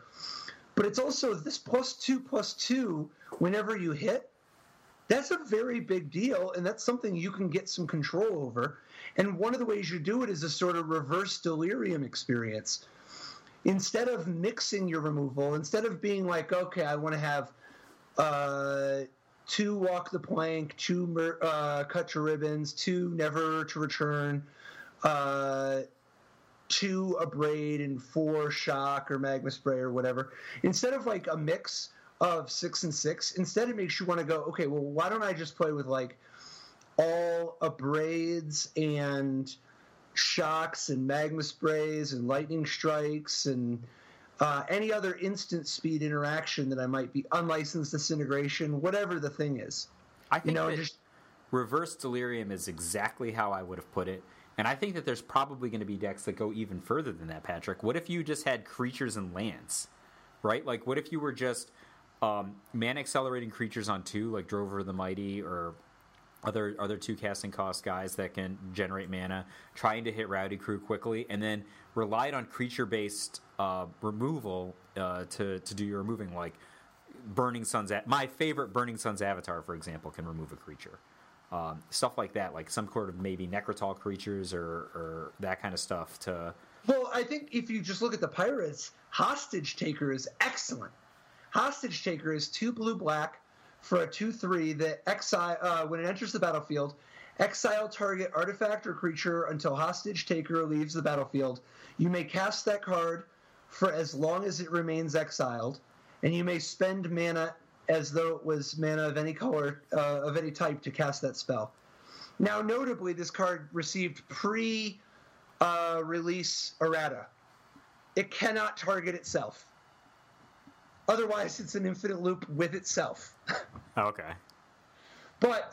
B: But it's also this +2/+2 whenever you hit. That's a very big deal, and that's something you can get some control over. And one of the ways you do it is a sort of reverse delirium experience. Instead of mixing your removal, instead of being like, okay, I want to have 2 walk the plank, 2 cut to ribbons, 2 never to return, 2 abrade, and 4 shock or magma spray or whatever. Instead of like a mix of 6 and 6, instead it makes you want to go, okay, well, why don't I just play with like all abrades and shocks and magma sprays and lightning strikes and any other instant speed interaction that I might be, unlicensed disintegration, whatever the thing is.
A: I think reverse delirium is exactly how I would have put it. And I think that there's probably going to be decks that go even further than that, Patrick. What if you just had creatures and lands, right? Like, what if you were just mana accelerating creatures on 2, like Drover the Mighty or other 2 casting cost guys that can generate mana, trying to hit Rowdy Crew quickly, and then relied on creature-based removal to do your removing, like Burning Sun's... My favorite Burning Sun's Avatar, for example, can remove a creature. Stuff like that, like some sort of maybe Necrotal creatures or that kind of stuff to...
B: Well, I think if you just look at the Pirates, Hostage Taker is excellent. Hostage Taker is 2 blue-black for a 2/3 that exile when it enters the battlefield, exile target artifact or creature until Hostage Taker leaves the battlefield. You may cast that card for as long as it remains exiled, and you may spend mana as though it was mana of any color, of any type, to cast that spell. Now, notably, this card received pre-release errata. It cannot target itself. Otherwise, it's an infinite loop with itself.
A: Okay.
B: But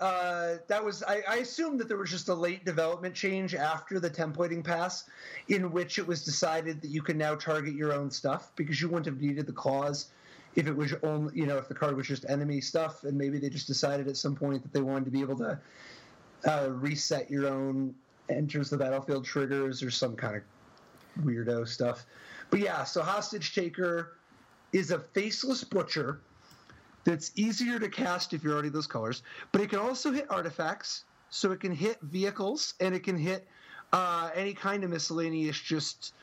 B: that was... I assumed that there was just a late development change after the templating pass in which it was decided that you can now target your own stuff, because you wouldn't have needed the clause if it was only, if the card was just enemy stuff, and maybe they just decided at some point that they wanted to be able to reset your own enters the battlefield triggers or some kind of weirdo stuff. But yeah, so Hostage Taker is a faceless butcher that's easier to cast if you're already those colors, but it can also hit artifacts, so it can hit vehicles, and it can hit any kind of miscellaneous, just,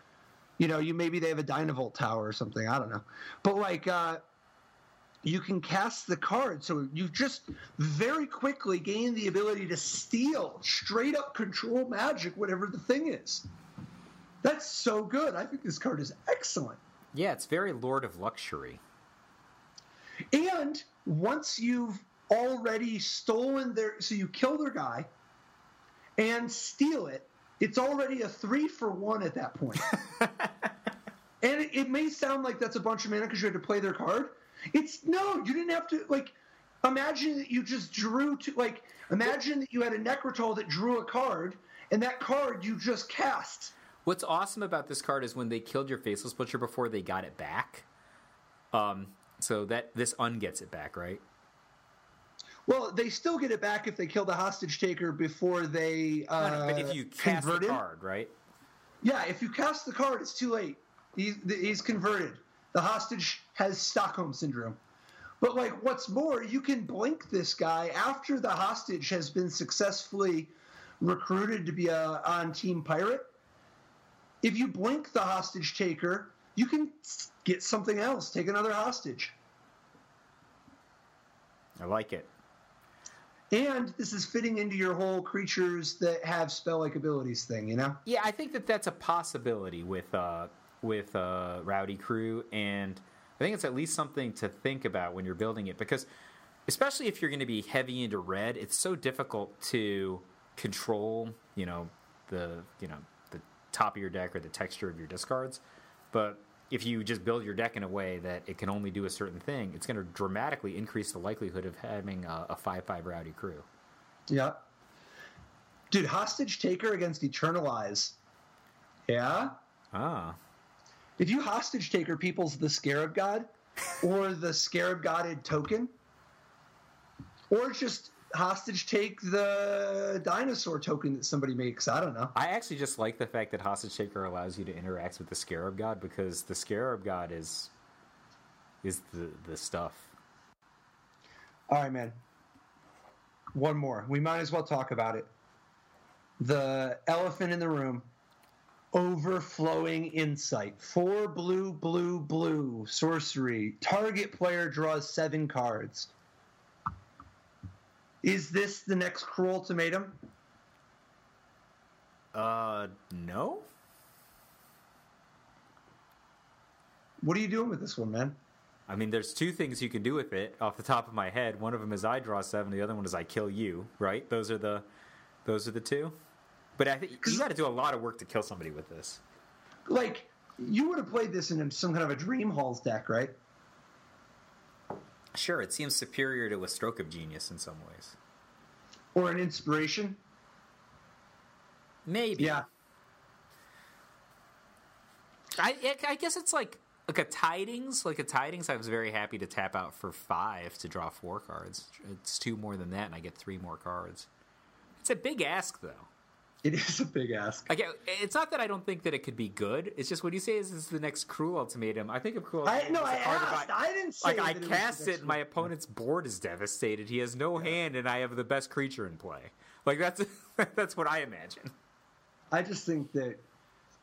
B: maybe they have a Dynavolt tower or something, I don't know. But, like, you can cast the card, so you just very quickly gain the ability to steal, straight up control magic, whatever the thing is. That's so good. I think this card is excellent.
A: Yeah, it's very Lord of Luxury.
B: And once you've already stolen so you kill their guy and steal it, it's already a 3-for-1 at that point. And it may sound like that's a bunch of mana because you had to play their card. No, you didn't have to, imagine that you just imagine that you had a Necrotal that drew a card, and that card you just cast.
A: What's awesome about this card is when they killed your Faceless Butcher before they got it back. So that this ungets it back, right?
B: Well, they still get it back if they kill the Hostage Taker before they
A: but if you cast the card, right?
B: Yeah, if you cast the card, it's too late. He's converted. The hostage has Stockholm Syndrome. But, what's more, you can blink this guy after the hostage has been successfully recruited to be on Team Pirate. If you blink the Hostage Taker, you can get something else. Take another hostage.
A: I like it.
B: And this is fitting into your whole creatures that have spell-like abilities thing,
A: Yeah, I think that's a possibility with Rowdy Crew, and I think it's at least something to think about when you're building it, because especially if you're going to be heavy into red, it's so difficult to control, the top of your deck or the texture of your discards. But if you just build your deck in a way that it can only do a certain thing, it's going to dramatically increase the likelihood of having a 5/5 Rowdy Crew.
B: Yeah. Dude, Hostage Taker against Eternalize. Yeah?
A: Ah.
B: If you Hostage Taker people's the Scarab God, or the Scarab Godded token, or just hostage take the dinosaur token that somebody makes. I don't know.
A: I actually just like the fact that Hostage Taker allows you to interact with the Scarab God, because the Scarab God is the stuff.
B: All right, man. One more. We might as well talk about it. The elephant in the room. Overflowing Insight. 4 blue, blue, blue. Sorcery. Target player draws 7 cards. Is this the next Cruel Ultimatum?
A: No.
B: What are you doing with this one, man?
A: I mean, there's 2 things you can do with it off the top of my head. One of them is I draw 7. The other one is I kill you. Right? Those are the 2. But I think you got to do a lot of work to kill somebody with this.
B: Like, you would have played this in some kind of a Dream Halls deck, right?
A: Sure, it seems superior to a Stroke of Genius in some ways.
B: Or an Inspiration?
A: Maybe.
B: Yeah.
A: I guess it's like a Tidings. Like a Tidings, I was very happy to tap out for 5 to draw 4 cards. It's 2 more than that, and I get 3 more cards. It's a big ask, though.
B: It is a big ask.
A: Like, it's not that I don't think that it could be good. It's just when you say this is the next Cruel Ultimatum, I think of Cruel Ultimatum.
B: I asked. I didn't say
A: like, I cast it, and my opponent's board is devastated. He has no hand, and I have the best creature in play. Like, that's what I imagine.
B: I just think that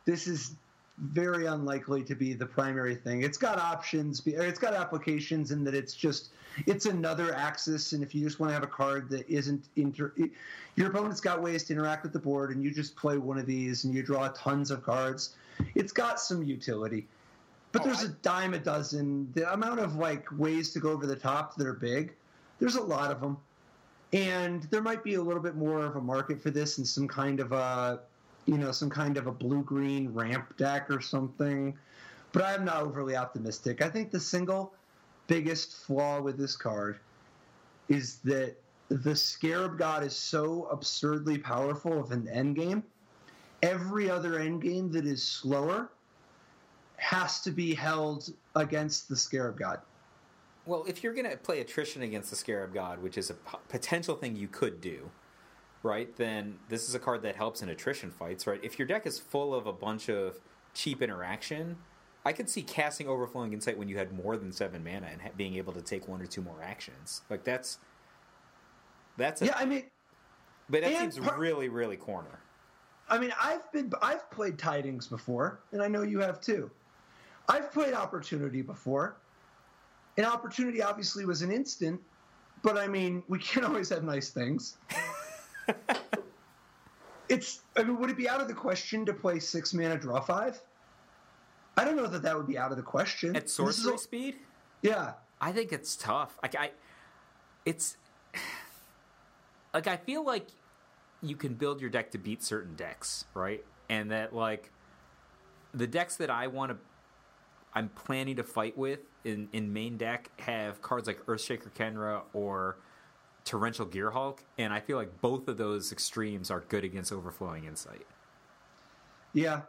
B: this is very unlikely to be the primary thing. It's got options, it's got applications in that it's another axis, and if you just want to have a card that isn't your opponent's got ways to interact with the board, and you just play one of these and you draw tons of cards. It's got some utility. But there's a dime a dozen. The amount of ways to go over the top that are big, there's a lot of them. And there might be a little bit more of a market for this in some kind of a blue-green ramp deck or something. But I'm not overly optimistic. I think the single biggest flaw with this card is that the Scarab God is so absurdly powerful of an endgame. Every other endgame that is slower has to be held against the Scarab God.
A: Well, if you're going to play attrition against the Scarab God, which is a potential thing you could do, right, then this is a card that helps in attrition fights, right? If your deck is full of a bunch of cheap interaction, I could see casting Overflowing Insight when you had more than 7 mana and being able to take 1 or 2 more actions. Like, but that seems really, really corner.
B: I mean, I've played Tidings before, and I know you have too. I've played Opportunity before. And Opportunity obviously was an instant, but I mean, we can't always have nice things. Would it be out of the question to play 6 mana, draw 5? I don't know that would be out of the question.
A: At sorcery speed?
B: Yeah.
A: I think it's tough. I feel like you can build your deck to beat certain decks, right? And that, the decks that I'm planning to fight with in main deck have cards like Earthshaker Kenra or Torrential Gearhulk, and I feel like both of those extremes are good against Overflowing Insight.
B: Yeah.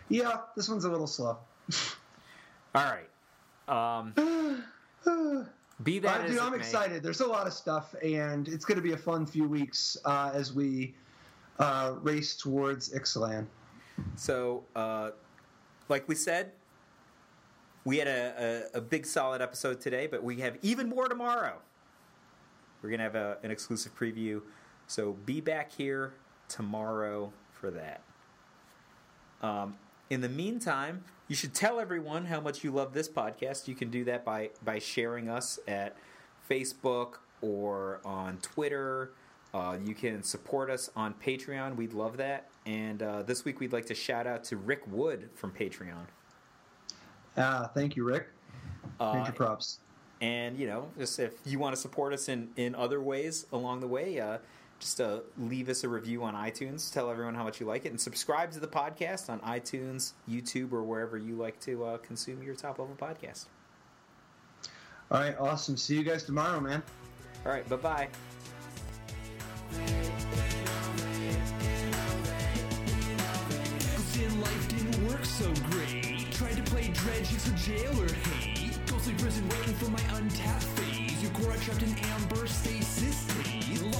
B: Yeah, this one's a little slow.
A: All right. Be that as
B: I'm excited. There's a lot of stuff, and it's going to be a fun few weeks as we race towards Ixalan.
A: So, like we said, we had a big solid episode today, but we have even more tomorrow. We're going to have an exclusive preview, so be back here tomorrow for that. In the meantime, you should tell everyone how much you love this podcast. You can do that by sharing us at Facebook or on Twitter. You can support us on Patreon. We'd love that. And this week we'd like to shout out to Rick Wood from Patreon.
B: Thank you, Rick. Major props.
A: And, just if you want to support us in other ways along the way, just leave us a review on iTunes. Tell everyone how much you like it. And subscribe to the podcast on iTunes, YouTube, or wherever you like to consume your top-level podcast.
B: All right, awesome. See you guys tomorrow, man.
A: All right, bye-bye.
C: Life didn't work so great. Tried to play dredge for jail or hate. Ghostly prison waiting for my untapped phase. Your core trapped in amber stasis state.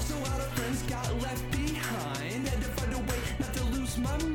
C: So a lot of friends got left behind. Had to find a way not to lose my